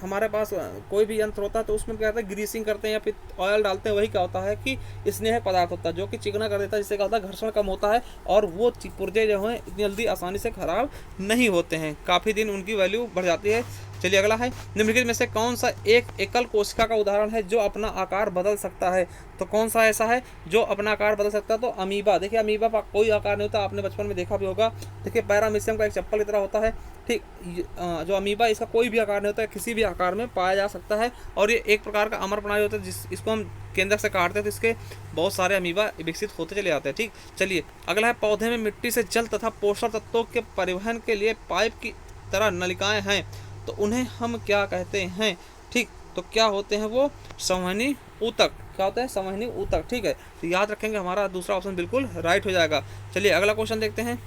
हमारे पास कोई भी यंत्र होता है तो उसमें क्या करते हैं? ग्रीसिंग करते हैं या फिर ऑयल डालते हैं। वही क्या होता है कि स्नेहक पदार्थ होता है जो कि चिकना कर देता है, जिससे क्या होता है? घर्षण कम होता है और वो पुर्जे जो हैं इतनी जल्दी आसानी से खराब नहीं होते हैं, काफ़ी दिन उनकी वैल्यू बढ़ जाती है। चलिए अगला है। निम्नलिखित में से कौन सा एक एकल कोशिका का उदाहरण है जो अपना आकार बदल सकता है? तो कौन सा ऐसा है जो अपना आकार बदल सकता है? तो अमीबा। देखिए अमीबा का कोई आकार नहीं होता, आपने बचपन में देखा भी होगा। देखिए पैरामीशियम का एक चप्पल की तरह होता है, ठीक। जो अमीबा, इसका कोई भी आकार नहीं होता है, किसी भी आकार में पाया जा सकता है और ये एक प्रकार का अमर प्राणी होता है। इसको हम केंद्रक से काटते हैं तो इसके बहुत सारे अमीबा विकसित होते चले जाते हैं, ठीक। चलिए अगला है। पौधे में मिट्टी से जल तथा पोषक तत्वों के परिवहन के लिए पाइप की तरह नलिकाएं हैं, तो उन्हें हम क्या कहते हैं? ठीक, तो क्या होते हैं वो? संवहनी ऊतक। क्या होता है? संवहनी ऊतक, ठीक है। तो याद रखेंगे, हमारा दूसरा ऑप्शन बिल्कुल राइट हो जाएगा। चलिए अगला क्वेश्चन देखते हैं।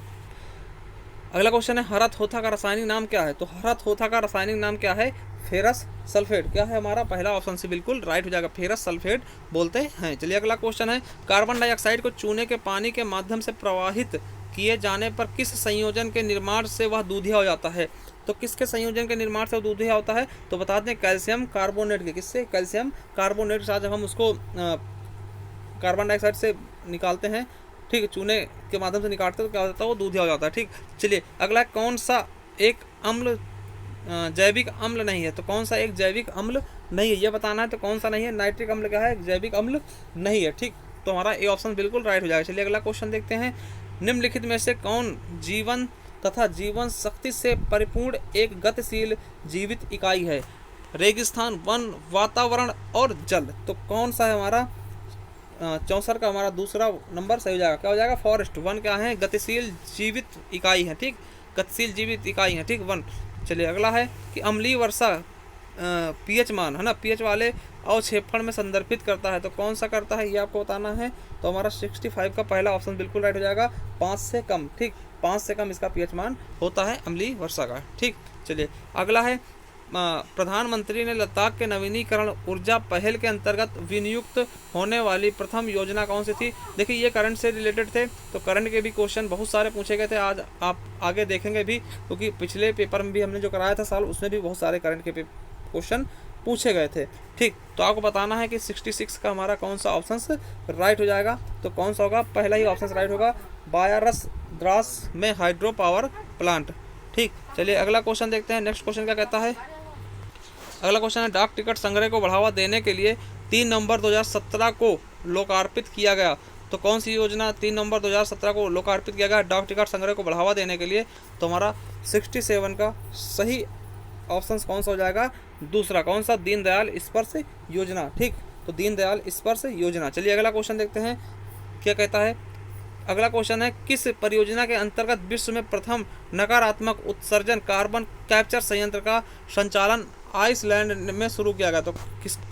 अगला क्वेश्चन है, हरा थोथा का रासायनिक नाम क्या है? तो हरा थोथा का रासायनिक नाम क्या है? Ferrous sulphate. क्या है हमारा? पहला ऑप्शन से बिल्कुल राइट हो जाएगा, फेरस सल्फेट बोलते हैं। चलिए अगला क्वेश्चन है, कार्बन डाइऑक्साइड को चूने के पानी के माध्यम से प्रवाहित किए जाने पर किस संयोजन के निर्माण से वह दूधिया हो जाता है? तो किसके संयोजन के निर्माण से वो दूधिया होता है? तो बता दें, कैल्शियम कार्बोनेट के। किससे? कैल्शियम कार्बोनेट के साथ जब हम उसको कार्बन डाइऑक्साइड से निकालते हैं, ठीक है, चूने के माध्यम से निकालते हैं तो क्या हो जाता है? वो दूधिया हो जाता है, ठीक। चलिए अगला, कौन सा एक अम्ल जैविक अम्ल नहीं है? तो कौन सा एक जैविक अम्ल नहीं है, ये बताना है। तो कौन सा नहीं है? नाइट्रिक अम्ल क्या है? जैविक अम्ल नहीं है, ठीक। तो हमारा ए ऑप्शन बिल्कुल राइट हो जाएगा। चलिए अगला क्वेश्चन देखते हैं। निम्नलिखित में से कौन जीवन तथा जीवन शक्ति से परिपूर्ण एक गतिशील जीवित इकाई है? रेगिस्तान, वन, वातावरण और जल। तो कौन सा है हमारा? 64 का हमारा दूसरा नंबर सही हो जाएगा। क्या हो जाएगा? फॉरेस्ट। वन क्या है? गतिशील जीवित इकाई है, ठीक। गतिशील जीवित इकाई है, ठीक, वन। चलिए अगला है कि अम्लीय वर्षा पीएच मान है ना, पीएच वाले अवक्षेपण में संदर्भित करता है। तो कौन सा करता है, ये आपको बताना है। तो हमारा 65 का पहला ऑप्शन बिल्कुल राइट हो जाएगा, 5 से कम, ठीक। 5 से कम इसका पीएच मान होता है अम्लीय वर्षा का, ठीक। चलिए अगला है, प्रधानमंत्री ने लद्दाख के नवीनीकरण ऊर्जा पहल के अंतर्गत विनियुक्त होने वाली प्रथम योजना कौन सी थी? देखिए ये करंट से रिलेटेड थे, तो करंट के भी क्वेश्चन बहुत सारे पूछे गए थे। आज आप आगे देखेंगे भी, क्योंकि पिछले पेपर में भी हमने जो कराया था साल, उसमें भी बहुत सारे करंट के क्वेश्चन पूछे गए थे, ठीक। तो आपको बताना है कि 66 का हमारा कौन सा ऑप्शन राइट हो जाएगा। तो कौन सा होगा? पहला ही ऑप्शन राइट होगा, बायारस द्रास में हाइड्रो पावर प्लांट, ठीक। चलिए अगला क्वेश्चन देखते हैं। नेक्स्ट क्वेश्चन क्या कहता है? अगला क्वेश्चन है, डाक टिकट संग्रह को बढ़ावा देने के लिए 3 नवंबर 2017 को लोकार्पित किया गया। तो कौन सी योजना 3 नवंबर 2017 को लोकार्पित किया गया डाक टिकट संग्रह को बढ़ावा देने के लिए? तो हमारा 67 का सही ऑप्शन कौन सा हो जाएगा? दूसरा। कौन सा? दीनदयाल स्पर्श योजना, ठीक। तो दीनदयाल स्पर्श योजना। चलिए अगला क्वेश्चन देखते हैं क्या कहता है। अगला क्वेश्चन है, किस परियोजना के अंतर्गत विश्व में प्रथम नकारात्मक उत्सर्जन कार्बन कैप्चर संयंत्र का संचालन आइसलैंड में शुरू किया गया? तो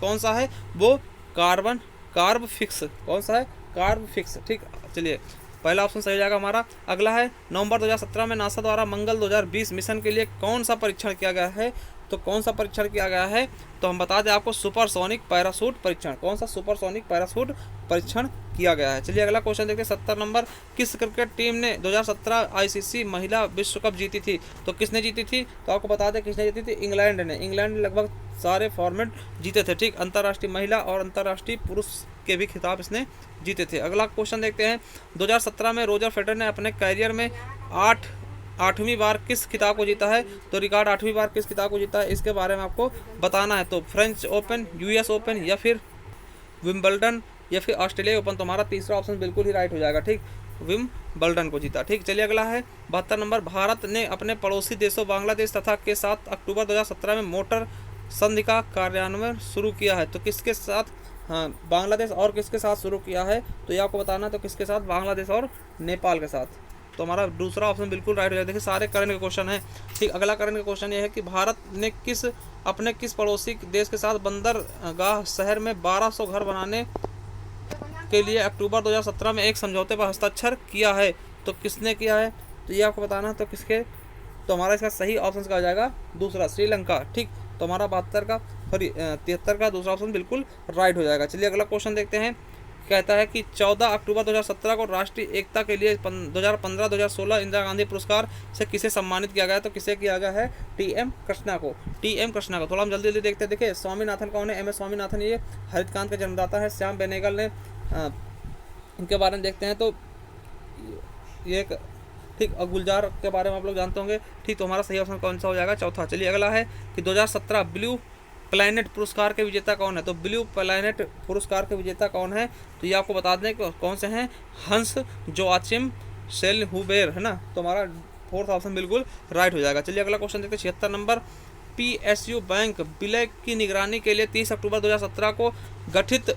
कौन सा है वो? Carb fix. कौन सा है? कार्ब फिक्स, ठीक। चलिए पहला ऑप्शन सही हो जाएगा हमारा। अगला है, नवंबर 2017 में नासा द्वारा मंगल 2020 मिशन के लिए कौन सा परीक्षण किया गया है? तो कौन सा परीक्षण किया गया है? तो हम बता दें आपको, सुपरसोनिक पैराशूट परीक्षण। कौन सा? सुपरसोनिक पैराशूट परीक्षण किया गया है। चलिए अगला क्वेश्चन देखते हैं। 70 नंबर, किस क्रिकेट टीम ने 2017 आईसीसी महिला विश्व कप जीती थी? तो किसने जीती थी? तो आपको बता दें किसने जीती थी? इंग्लैंड ने। इंग्लैंड ने लगभग सारे फॉर्मेट जीते थे, ठीक। अंतर्राष्ट्रीय महिला और अंतर्राष्ट्रीय पुरुष के भी खिताब इसने जीते थे। अगला क्वेश्चन देखते हैं। 2017 में रोजर फेडरर ने अपने कैरियर में 8वीं बार किस खिताब को जीता है? तो रिकॉर्ड 8वीं बार किस खिताब को जीता है, इसके बारे में आपको बताना है। तो फ्रेंच ओपन, यूएस ओपन, या फिर विंबलडन, या फिर ऑस्ट्रेलिया ओपन। तो हमारा तीसरा ऑप्शन बिल्कुल ही राइट हो जाएगा, ठीक। विंबलडन को जीता, ठीक। चलिए अगला है 72 नंबर, भारत ने अपने पड़ोसी देशों बांग्लादेश तथा के साथ अक्टूबर 2017 में मोटर संधि का कार्यान्वयन शुरू किया है। तो किसके साथ? हाँ, बांग्लादेश और किसके साथ शुरू किया है? तो ये आपको बताना है। तो किसके साथ? बांग्लादेश और नेपाल के साथ, तो हमारा दूसरा ऑप्शन बिल्कुल राइट हो जाएगा। देखिए सारे करंट के क्वेश्चन है। ठीक, अगला करंट का क्वेश्चन ये है कि भारत ने अपने किस पड़ोसी देश के साथ बंदरगाह शहर में 1200 घर बनाने के लिए अक्टूबर 2017 में एक समझौते पर हस्ताक्षर किया है? तो किसने किया है, तो ये आपको बताना है। तो किसके, तो हमारा इसका सही ऑप्शन क्या हो जाएगा, दूसरा, श्रीलंका। ठीक, तो हमारा 73 का दूसरा ऑप्शन बिल्कुल राइट हो जाएगा। चलिए अगला क्वेश्चन देखते हैं। कहता है कि 14 अक्टूबर 2017 को राष्ट्रीय एकता के लिए 2015-2016 इंदिरा गांधी पुरस्कार से किसे सम्मानित किया गया? तो किसे किया गया है? टी.एम. कृष्णा को। टी.एम. कृष्णा को। थोड़ा हम जल्दी जल्दी देखते हैं। देखिए स्वामीनाथन कौन है? एम एस स्वामीनाथन, ये हरितक्रांति के जन्मदाता है। श्याम बेनेगल ने इनके बारे में देखते हैं। तो ये ठीक, गुलजार के बारे में आप लोग जानते होंगे। ठीक, तो हमारा सही ऑप्शन कौन सा हो जाएगा? चौथा। चलिए अगला है कि 2017 ब्लू प्लैनेट पुरस्कार के विजेता कौन है? तो ब्लू प्लैनेट पुरस्कार के विजेता कौन है? तो ये आपको बता दें कि कौन से हैं। हंस जोआचिम शेल्नहुबेर, है ना। तो हमारा फोर्थ ऑप्शन बिल्कुल राइट हो जाएगा। चलिए अगला क्वेश्चन देखते हैं। 76 नंबर, PSU बैंक विलय की निगरानी के लिए 30 अक्टूबर 2017 को गठित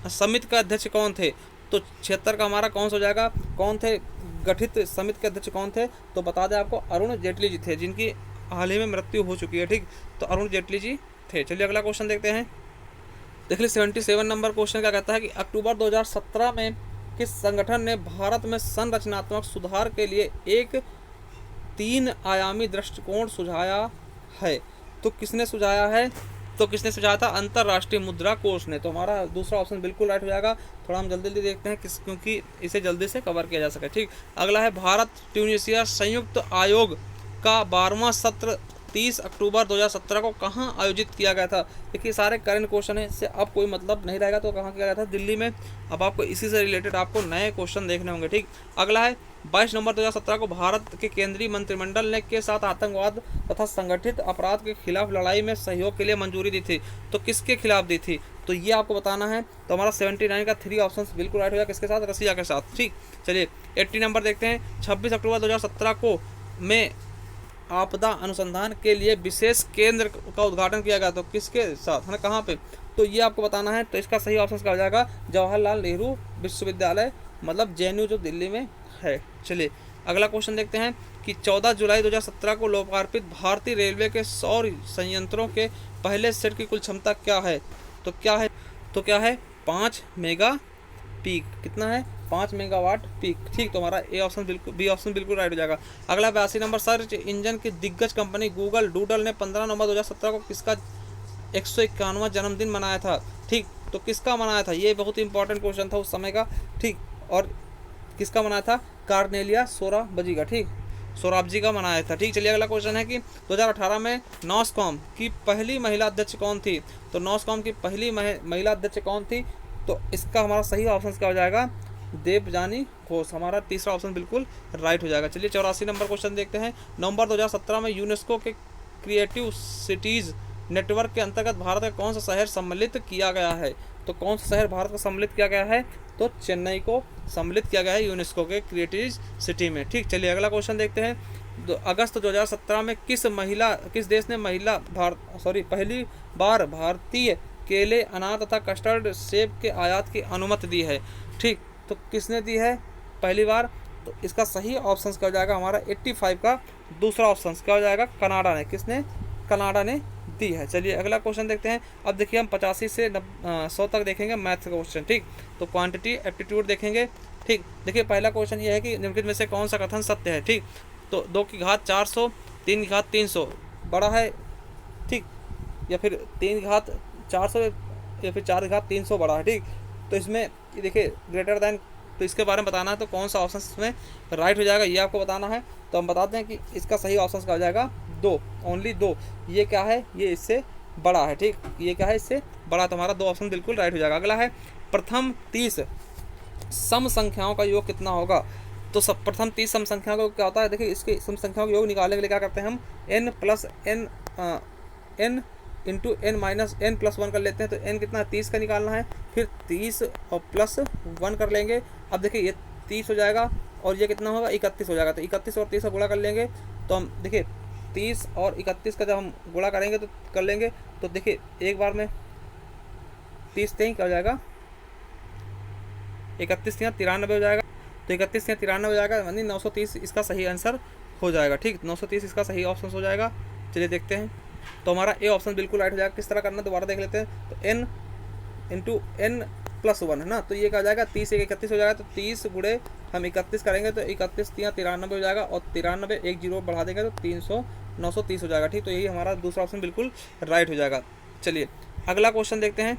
समिति का अध्यक्ष कौन थे? तो 76 का हमारा कौन सा हो जाएगा? कौन थे गठित समिति के अध्यक्ष कौन थे? तो बता दें आपको, अरुण जेटली जी थे, जिनकी हाल ही में मृत्यु हो चुकी है। ठीक, तो अरुण जेटली जी थे। चलिए अगला क्वेश्चन देखते हैं। देख लीजिए 77 नंबर क्वेश्चन क्या कहता है कि अक्टूबर 2017 में किस संगठन ने भारत में संरचनात्मक सुधार के लिए एक 3 आयामी दृष्टिकोण सुझाया है? तो किसने सुझाया है? तो किसने सुझाया था? अंतर्राष्ट्रीय मुद्रा कोष ने। तो हमारा दूसरा ऑप्शन बिल्कुल राइट हो जाएगा। थोड़ा हम जल्दी जल्दी देखते हैं क्योंकि इसे जल्दी से कवर किया जा सके। ठीक, अगला है भारत ट्यूनीशिया संयुक्त आयोग का 12वां सत्र 30 अक्टूबर 2017 को कहाँ आयोजित किया गया था? देखिए सारे करंट क्वेश्चन है, इससे अब कोई मतलब नहीं रहेगा। तो कहाँ किया गया था? दिल्ली में। अब आपको इसी से रिलेटेड आपको नए क्वेश्चन देखने होंगे। ठीक, अगला है 22 नवंबर 2017 को भारत के केंद्रीय मंत्रिमंडल ने के साथ आतंकवाद तथा संगठित अपराध के खिलाफ लड़ाई में सहयोग के लिए मंजूरी दी थी। तो किसके खिलाफ दी थी? तो ये आपको बताना है। तो हमारा 79 का 3 ऑप्शन बिल्कुल राइट हो जाएगा। किसके साथ? रसिया के साथ। ठीक, चलिए 80 नंबर देखते हैं। 26 अक्टूबर 2017 को में आपदा अनुसंधान के लिए विशेष केंद्र का उद्घाटन किया गया। तो किसके साथ, है ना, कहाँ पे? तो ये आपको बताना है। तो इसका सही ऑप्शन क्या हो जाएगा? जवाहरलाल नेहरू विश्वविद्यालय, मतलब JNU जो दिल्ली में है। चलिए अगला क्वेश्चन देखते हैं कि 14 जुलाई 2017 को लोकार्पित भारतीय रेलवे के सौर संयंत्रों के पहले सेट की कुल क्षमता क्या है? तो क्या है? 5 मेगा पीक। कितना है? 5 मेगावाट पीक। ठीक, तो हमारा बी ऑप्शन बिल्कुल राइट हो जाएगा। अगला 82 नंबर, सर्च इंजन की दिग्गज कंपनी गूगल डूडल ने 15 नवंबर 2017 को किसका 151वां जन्मदिन मनाया था? ठीक, तो किसका मनाया था? ये बहुत इंपॉर्टेंट क्वेश्चन था उस समय का। ठीक, और किसका मनाया था? कार्नेलिया सोराबजी का। ठीक, सोराबजी का मनाया था। ठीक, चलिए अगला क्वेश्चन है कि 2018 में नॉसकॉम की पहली महिला अध्यक्ष कौन थी? तो नॉसकॉम की पहली महिला अध्यक्ष कौन थी? तो इसका हमारा सही ऑप्शन क्या हो जाएगा? देवजानी घोष। हमारा तीसरा ऑप्शन बिल्कुल राइट हो जाएगा। चलिए 84 नंबर क्वेश्चन देखते हैं। नवंबर 2017 में यूनेस्को के क्रिएटिव सिटीज़ नेटवर्क के अंतर्गत भारत का कौन सा शहर सम्मिलित किया गया है? तो कौन सा शहर भारत को सम्मिलित किया गया है? तो चेन्नई को सम्मिलित किया गया है यूनेस्को के क्रिएटिव सिटी में। ठीक, चलिए अगला क्वेश्चन देखते हैं। अगस्त 2017 में किस देश ने पहली बार भारतीय केले, अनार तथा कस्टर्ड सेब के आयात की अनुमति दी है? ठीक, तो किसने दी है पहली बार? तो इसका सही ऑप्शन क्या हो जाएगा? हमारा 85 का दूसरा ऑप्शन क्या हो जाएगा? कनाडा ने। किसने? कनाडा ने दी है। चलिए अगला क्वेश्चन देखते हैं। अब देखिए हम 85 से 100 तक देखेंगे मैथ का क्वेश्चन। ठीक, तो क्वांटिटी एप्टीट्यूड देखेंगे। ठीक, देखिए पहला क्वेश्चन ये है कि निम्नलिखित में से कौन सा कथन सत्य है? ठीक, तो 2 की घात 400, 3 की घात 300 बड़ा है। ठीक, या फिर 3 की घात 400 या फिर 4 की घात 300 बड़ा है। ठीक, तो इसमें देखिए ग्रेटर दैन, तो इसके बारे में बताना है। तो कौन सा ऑप्शन इसमें राइट हो जाएगा ये आपको बताना है। तो हम बताते हैं कि इसका सही ऑप्शन क्या हो जाएगा? 2, ओनली 2। ये क्या है? ये इससे बड़ा है। ठीक, ये क्या है? इससे बड़ा। तो हमारा 2 ऑप्शन बिल्कुल राइट हो जाएगा। अगला है प्रथम 30 सम संख्याओं का योग कितना होगा? तो प्रथम 30 सम संख्याओं का योग क्या होता है? देखिए इसके सम संख्याओं का योग निकालने के लिए क्या करते हैं हम? n + n इंटू n+1 कर लेते हैं। तो n कितना है? 30 का निकालना है। फिर 30 और +1 कर लेंगे। अब देखिए ये 30 हो जाएगा और ये कितना होगा? 31 हो जाएगा। तो 31 और 30 का गुणा कर लेंगे। तो हम देखिए 30 और 31 का जब हम गुणा करेंगे तो कर लेंगे। तो देखिए एक बार में 30 क्या हो जाएगा? 31 93 हो जाएगा। तो 31 या 93 हो जाएगा, यानी 930 इसका सही आंसर हो जाएगा। ठीक, 930 इसका सही ऑप्शन हो जाएगा। चलिए देखते हैं, तो हमारा ए ऑप्शन बिल्कुल राइट हो जाएगा। किस तरह करना दोबारा देख लेते हैं। तो n इंटू n प्लस 1 है ना, तो ये क्या हो जाएगा 30 एक 31 हो जाएगा। तो 30 गुणे हम 31 करेंगे तो 31 या 93 हो जाएगा, और 93 एक जीरो बढ़ा देंगे तो 300 930 हो जाएगा। ठीक, तो यही हमारा दूसरा ऑप्शन बिल्कुल राइट हो जाएगा। चलिए अगला क्वेश्चन देखते हैं।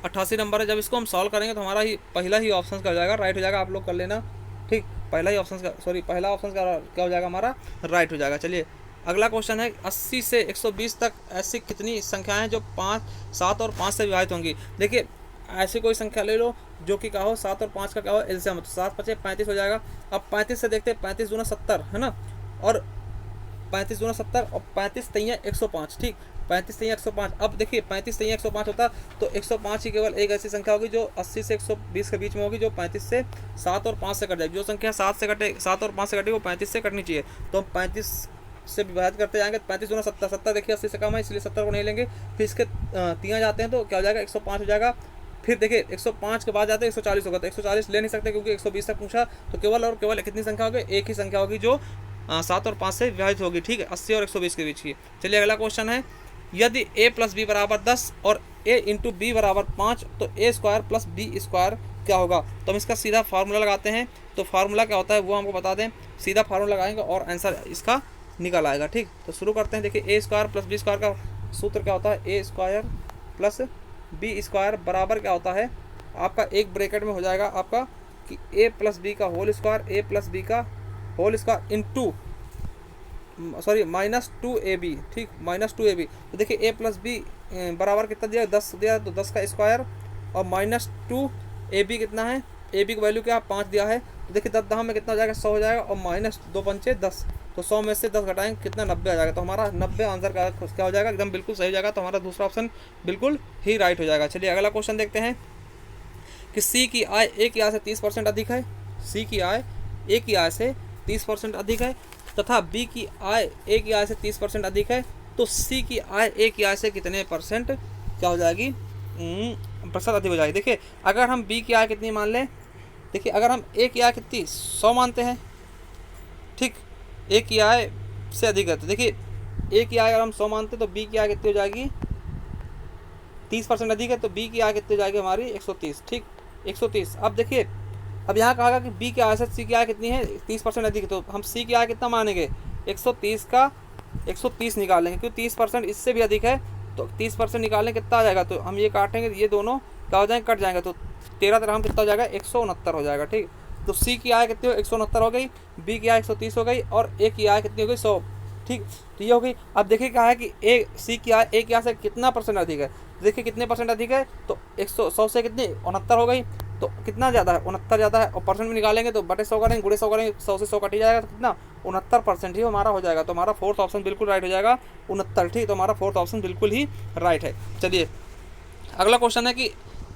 88 नंबर है, जब इसको हम सॉल्व करेंगे तो हमारा ही पहला ही ऑप्शन का हो जाएगा, राइट हो जाएगा। आप लोग कर लेना। ठीक, पहला ही ऑप्शन का पहला ऑप्शन का क्या हो जाएगा हमारा, राइट हो जाएगा। चलिए अगला क्वेश्चन है, 80 से 120 तक ऐसी कितनी संख्याएं हैं जो 5, 7 और 5 से विभाजित होंगी। देखिए ऐसी कोई संख्या ले लो जो कि क्या हो 7 और 5 का क्या हो एलसीएम, तो 7 5 35 हो जाएगा। अब 35 से देखते हैं, 35 दूना 70 है ना, और 35 दूना 70 और 35 तैया 105। ठीक, 35 तैया 105। अब देखिए 35 तैया 105 होता तो 105 ही केवल एक ऐसी संख्या होगी जो 80 से 120 के बीच में होगी, जो 35 से 7 और 5 से कट जाएगी। जो संख्या 7 और 5 से कटेगी वो 35 से कटनी चाहिए। तो हम 35 से विभाजित करते जाएंगे। 35 दूना 70, 70 देखिए 80 से कम है इसलिए 70 को नहीं लेंगे। फिर इसके तिया जाते हैं तो क्या हो जाएगा 105 हो जाएगा। फिर देखिए 105 के बाद जाते हैं 140 होगा, तो 140 ले नहीं सकते क्योंकि 120 तक पूछा। तो केवल और केवल कितनी संख्या होगी, एक ही संख्या होगी जो 7 और 5 से विभाजित होगी। ठीक है, 80 और 120 के बीच की। चलिए अगला क्वेश्चन है, यदि a प्लस बी बराबर 10 और a इंटू बी बराबर 5 तो a square plus B square क्या होगा। तो हम इसका सीधा फार्मूला लगाते हैं। तो फार्मूला क्या होता है वो हमको बता दें। सीधा फार्मूला लगाएंगे और आंसर इसका निकल आएगा। ठीक, तो शुरू करते हैं। देखिए a square plus B square का सूत्र क्या होता है, a square plus B square बराबर क्या होता है आपका, एक ब्रैकेट में हो जाएगा आपका कि a प्लस बी का whole square, a plus B का whole square into minus 2ab। ठीक, माइनस 2ab। तो देखिए a प्लस बी बराबर कितना दिया, 10 दिया, तो 10 का स्क्वायर और माइनस 2ab कितना है, ab की वैल्यू क्या है 5 दिया है। तो देखिए 10 10 में कितना हो जाएगा 100 हो जाएगा, और माइनस 2 पंचे 10, तो 100 में से 10 घटाएंगे कितना 90 आ जाएगा। तो हमारा 90 आंसर क्या हो जाएगा, एकदम बिल्कुल सही हो जाएगा। तो हमारा दूसरा ऑप्शन बिल्कुल ही राइट हो जाएगा। चलिए अगला क्वेश्चन देखते हैं कि सी की आय ए की आय से 30% अधिक है। सी की आय ए की आय से 30% अधिक है तथा बी की आय ए की आय से 30% अधिक है, तो सी की आय ए की आय से कितने परसेंट क्या हो जाएगी, प्रतिशत अधिक हो जाएगी। देखिए अगर हम बी की आय कितनी मान लें, देखिए अगर हम ए की आय कितनी 100 मानते हैं, ठीक, ए की आय से अधिक है, तो देखिए ए की आय अगर हम 100 मानते हैं तो बी की आय कितनी हो जाएगी 30% अधिक है, तो बी की आय कितनी हो जाएगी हमारी 130। ठीक, 130। अब देखिए अब यहाँ कहा कि बी की आय से सी की आय कितनी है 30% अधिक है, तो हम सी की आय कितना मानेंगे 130 का 130 निकालेंगे, क्योंकि 30% इससे भी अधिक है। तो 30% निकालने कितना आ जाएगा, तो हम ये काटेंगे, ये दोनों क्या हो जाएंगे कट जाएंगे, तो 13 हम कितना हो जाएगा 169 हो जाएगा। ठीक, तो सी की आय कितनी हो 169 हो गई, बी की आय 130 हो गई, और ए की आय कितनी हो गई 100। ठीक, तो ये हो गई। अब देखिए क्या है कि ए सी की आय ए की आय से कितना परसेंट अधिक है, देखिए कितने परसेंट अधिक है, तो 100 से कितनी 69 हो गई, तो कितना ज़्यादा है 69 ज़्यादा है, और परसेंट में निकालेंगे तो बटे 100 करेंगे, गुणे 100 करेंगे, 100 से 100 कट ही जाएगा, तो कितना 69% ही हमारा हो जाएगा। तो हमारा फोर्थ ऑप्शन बिल्कुल राइट हो जाएगा 69। ठीक, तो हमारा फोर्थ ऑप्शन बिल्कुल ही राइट है। चलिए अगला क्वेश्चन है कि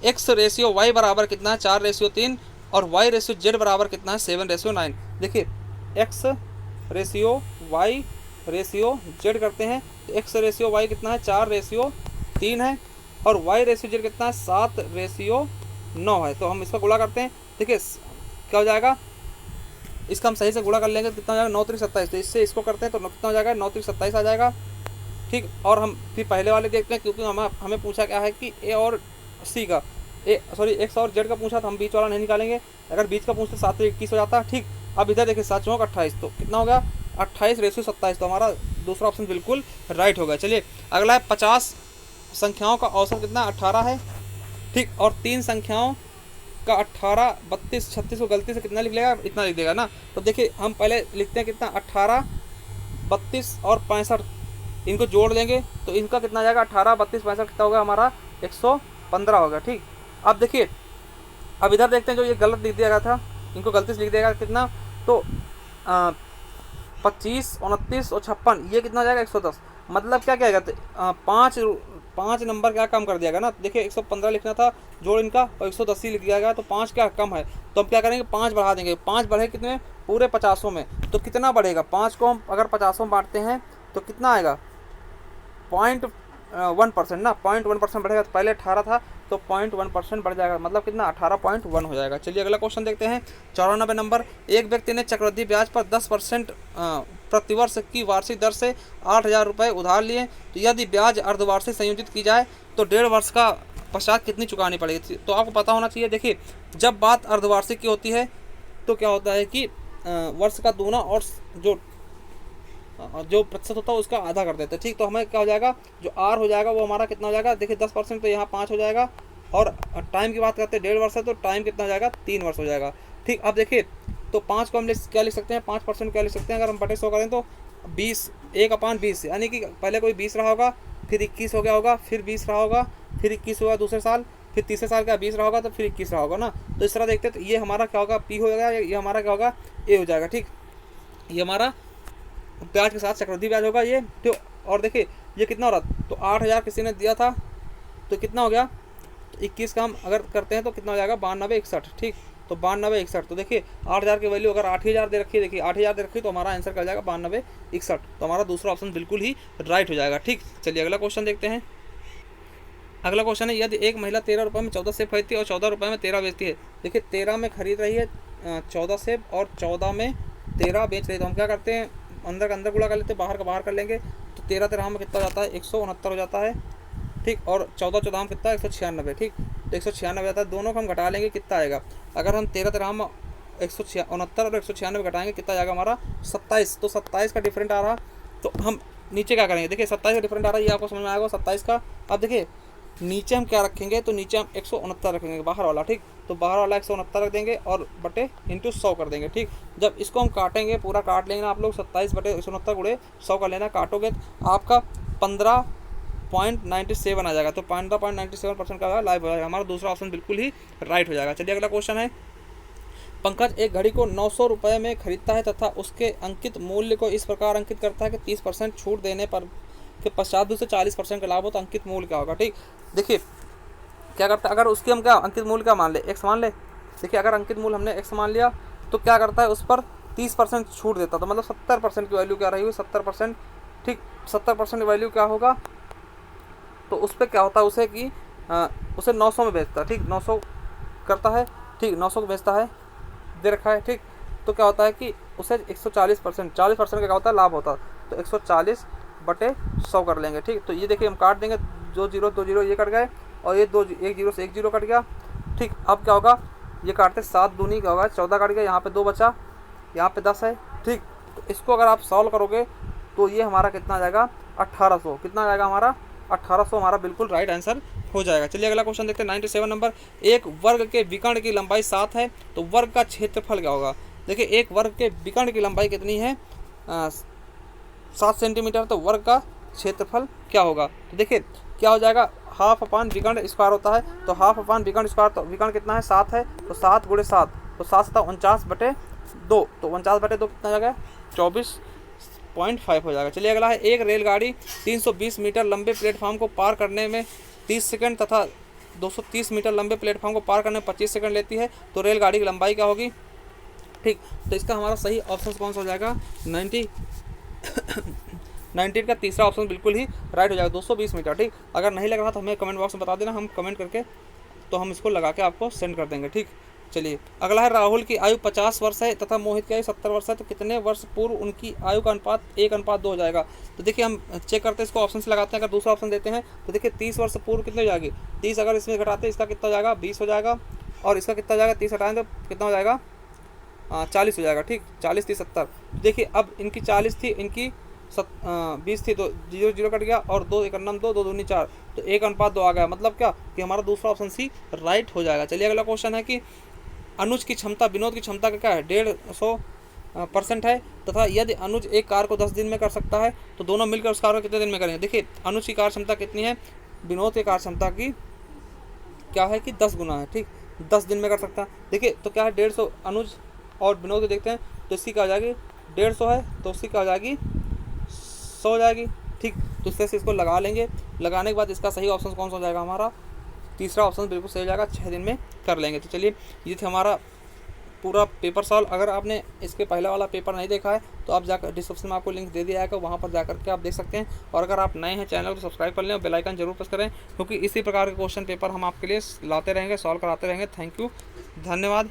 x रेशियो y बराबर कितना है 4:3 और y रेशियो z बराबर कितना है 7:9। देखिए x ratio y ratio z करते हैं, तो x रेशियो y कितना है 4:3 है, और y रेशियो z कितना है 7:9 है। तो हम इसका गुणा करते हैं, देखिए क्या हो जाएगा, इसका हम सही से गुणा कर लेंगे तो कितना हो जाएगा 9 3 27। तो इससे इसको करते हैं तो कितना हो जाएगा 9 3 27 आ जाएगा। ठीक, और हम फिर पहले वाले देखते हैं, क्योंकि हमें पूछा क्या है कि ए और सी का एक्स और जेड का पूछा, तो हम बीच वाला नहीं निकालेंगे। अगर बीच का पूछते 7 21 हो जाता। ठीक, अब इधर देखिए 7 चौक 28, तो कितना हो गया 28:27। तो हमारा दूसरा ऑप्शन बिल्कुल राइट होगा। चलिए अगला है 50 संख्याओं का औसत कितना 18 है। ठीक, और 3 संख्याओं का 18 32 36 को गलती से कितना लिख लेगा, इतना लिख देगा ना। तो देखिए हम पहले लिखते हैं कितना 18 32 और 65, इनको जोड़ लेंगे तो इनका कितना आ जाएगा 18 32 65 कितना होगा हमारा 115 होगा। ठीक, अब देखिए अब इधर देखते हैं, जो ये गलत लिख दिया गया था इनको गलती से लिख देगा कितना, तो 25 29 और 56 ये कितना हो जाएगा 110। मतलब क्या कहेगा, 5 नंबर क्या कम कर दिया गया ना। देखिए 115 लिखना था, जोड़ इनका और 110 लिख दिया गया, तो 5 क्या कम है, तो हम क्या करेंगे 5 बढ़ा देंगे। 5 बढ़े कितने पूरे 50 में, तो कितना बढ़ेगा 5 को हम अगर 50 में बांटते हैं तो कितना आएगा 0.1% ना, 0.1% बढ़ेगा। तो पहले 18 था, तो 0.1% बढ़ जाएगा, मतलब कितना 18.1 हो जाएगा। चलिए अगला क्वेश्चन देखते हैं। 94 नंबर, एक व्यक्ति ने चक्रवृद्धि ब्याज पर 10% प्रतिवर्ष की वार्षिक दर से 8,000 रुपये उधार लिए, तो यदि ब्याज अर्धवार्षिक संयोजित की जाए तो 1.5 वर्ष का पश्चात कितनी चुकानी पड़ेगी। तो आपको पता होना चाहिए, देखिए जब बात अर्धवार्षिक की होती है तो क्या होता है कि वर्ष का दूना और जो प्रतिशत होता है उसका आधा कर देते हैं। ठीक, तो हमें क्या हो जाएगा, जो आर हो जाएगा वो हमारा कितना हो जाएगा, देखिए 10% तो यहाँ 5 हो जाएगा, और टाइम की बात करते हैं 1.5 वर्ष है तो टाइम कितना हो जाएगा, 3 वर्ष हो जाएगा। ठीक, अब देखिए तो 5 को हम क्या लिख सकते हैं, 5% क्या लिख सकते हैं, अगर हम बटे 100 करें तो 20, 1/20, यानी कि पहले कोई 20 रहा होगा, फिर 21 हो गया होगा, फिर 20 रहा होगा, फिर 21 हुआ दूसरे साल, फिर तीसरे साल का 20 रहा होगा, तो फिर 21 रहा होगा ना। तो इस तरह देखते हैं, तो ये हमारा क्या होगा, पी हो जाएगा, ये हमारा क्या होगा, ए हो जाएगा। ठीक, ये हमारा ब्याज के साथ चक्रवृद्धि ब्याज होगा ये। तो और देखिए ये कितना हो रहा, तो 8,000 किसी ने दिया था, तो कितना हो गया, तो 21 का हम अगर करते हैं तो कितना हो जाएगा, 9261। ठीक, तो 9261, तो देखिए 8,000 की वैल्यू अगर 8,000 दे रखी है, देखिए 8,000 दे रखी है, तो हमारा आंसर कर जाएगा 9261। तो हमारा दूसरा ऑप्शन बिल्कुल ही राइट हो जाएगा। ठीक, चलिए अगला क्वेश्चन देखते हैं। अगला क्वेश्चन है, यदि एक महिला 13 रुपये में 14 सेब खरीदती है और 14 रुपये में 13 बेचती है, देखिए 13 में खरीद रही है 14 सेब और 14 में 13 बेच रही है, तो हम क्या करते हैं, अंदर का अंदर गुणा कर लेते हैं, बाहर का बाहर कर लेंगे, तो 13 13 में कितना हो जाता है, 169 हो जाता है। ठीक, और 14 14 में कितना है, 196। ठीक, तो 196 जाता है, दोनों को हम घटा लेंगे, कितना आएगा, अगर हम 13 13 में 169 और 196 घटाएंगे, कितना जाएगा हमारा 27। तो 27 का डिफरेंट आ रहा, तो हम नीचे क्या करेंगे, देखिए 27 का डिफरेंट आ रहा है, ये आपको समझ में आएगा 27 का। अब देखिए नीचे हम क्या रखेंगे, तो नीचे हम 169 रखेंगे बाहर वाला। ठीक, तो बाहर वाला 169 रख देंगे और बटे इंटू 100 कर देंगे। ठीक, जब इसको हम काटेंगे, पूरा काट लेंगे आप लोग, 27 बटे 169 गुणे 100 कर लेना, काटोगे तो आपका 15.97 आ जाएगा। तो 15.97% का लाइव हो जाएगा, हमारा दूसरा ऑप्शन बिल्कुल ही राइट हो जाएगा। चलिए अगला क्वेश्चन है, पंकज एक घड़ी को 900 रुपये में खरीदता है तथा उसके अंकित मूल्य को इस प्रकार अंकित करता है कि 30% छूट देने पर के पश्चात दूसरे 40% का लाभ हो, तो अंकित मूल्य क्या होगा। ठीक, देखिए क्या करता है, अगर उसकी हम क्या अंकित मूल्य क्या मान ले, एक्स मान ले। देखिए अगर अंकित मूल्य हमने एक्स मान लिया तो क्या करता है, उस पर 30% छूट देता, तो मतलब 70% की वैल्यू क्या रही हुई, 70%। ठीक, 70% की वैल्यू क्या होगा, तो उस पर क्या होता है, उसे कि उसे 900 में बेचता है। ठीक, 900 करता है, ठीक 900 को बेचता है, दे रखा है। ठीक, तो क्या होता है कि उसे 140%, 40% का क्या होता है, लाभ होता है, तो 140 बटे 100 कर लेंगे। ठीक, तो ये देखिए हम काट देंगे, 2 0 2 0 ये कट गए, और ये 2 1 0 से 1 0 कट गया। ठीक, अब क्या होगा, ये काटते 7 दूनी क्या होगा, 14 कट गया, यहाँ पे 2 बचा, यहाँ पे 10 है। ठीक, तो इसको अगर आप सॉल्व करोगे तो ये हमारा कितना आ जाएगा, 1800। कितना आ जाएगा हमारा, 1800 हमारा बिल्कुल राइट आंसर हो जाएगा। चलिए अगला क्वेश्चन देखते हैं, 97 नंबर, एक वर्ग के विकर्ण की लंबाई 7 है तो वर्ग का क्षेत्रफल क्या होगा। देखिए एक वर्ग के विकर्ण की लंबाई कितनी है, 7 सेंटीमीटर, तो वर्ग का क्षेत्रफल क्या होगा। तो देखिए क्या हो जाएगा, हाफ अपान विकर्ण स्क्वायर होता है, तो हाफ अपान विकर्ण स्क्वायर, तो विकर्ण कितना है 7 है, तो 7 गुणे 7, तो 7 7 49 बटे 2, तो 49 बटे 2 कितना जाएगा, 24.5 हो जाएगा। चलिए अगला है, एक रेलगाड़ी 320 मीटर लंबे प्लेटफॉर्म को पार करने में 30 सेकंड तथा 230 मीटर लंबे प्लेटफॉर्म को पार करने में 25 सेकंड लेती है, तो रेलगाड़ी की लंबाई क्या होगी। ठीक, तो इसका हमारा सही ऑप्शन कौन सा हो जाएगा, 19 का तीसरा ऑप्शन बिल्कुल ही राइट हो जाएगा, 220 मीटर। ठीक, अगर नहीं लग रहा तो हमें कमेंट बॉक्स में बता देना, हम कमेंट करके तो हम इसको लगा के आपको सेंड कर देंगे। ठीक, चलिए अगला है, राहुल की आयु 50 वर्ष है तथा मोहित की आयु 70 वर्ष है, तो कितने वर्ष पूर्व उनकी आयु का अनुपात 1:2 हो जाएगा। तो देखिए हम चेक करते हैं, इसको ऑप्शन से लगाते हैं, अगर दूसरा ऑप्शन देते हैं तो देखिए 30 वर्ष पूर्व कितने हो जाएगी, 30 अगर इसमें घटाते हैं इसका कितना हो जाएगा, 20 हो जाएगा, और इसका कितना हो जाएगा, 30 हटाएं तो कितना हो जाएगा, 40 हो जाएगा। ठीक, 40 30 70, देखिए अब इनकी 40 थी, इनकी 20 थी, तो 0 0 कट गया, और 2 1 2 2 दूनी 4, तो 1:2 आ गया, मतलब क्या कि हमारा दूसरा ऑप्शन सी राइट हो जाएगा। चलिए अगला क्वेश्चन है कि अनुज की क्षमता विनोद की क्षमता का क्या है, 150% है, तथा यदि अनुज एक कार को 10 दिन में कर सकता है तो दोनों मिलकर उस कार को कितने दिन में करेंगे। देखिए अनुज की कार क्षमता कितनी है, विनोद की कार क्षमता की क्या है कि 10 गुना है। ठीक, 10 दिन में कर सकता है। देखिए तो क्या है, 150 अनुज और विनोद को देखते हैं, तो इसकी क्या हो जाएगी, 150 है तो उसकी क्या हो जाएगी, 100 हो जाएगी। ठीक, तो इस तरह से इसको लगा लेंगे, लगाने के बाद इसका सही ऑप्शन कौन सा हो जाएगा, हमारा तीसरा ऑप्शन बिल्कुल सही हो जाएगा, 6 दिन में कर लेंगे। तो चलिए ये थे हमारा पूरा पेपर सॉल्व। अगर आपने इसके पहला वाला पेपर नहीं देखा है तो आप जाकर डिस्क्रिप्शन में आपको लिंक दे दिया है, वहाँ पर जाकर के आप देख सकते हैं। और अगर आप नए हैं चैनल को सब्सक्राइब कर लें और बेल आइकन जरूर प्रेस करें, क्योंकि इसी प्रकार के क्वेश्चन पेपर हम आपके लिए लाते रहेंगे, सॉल्व कराते रहेंगे। थैंक यू, धन्यवाद।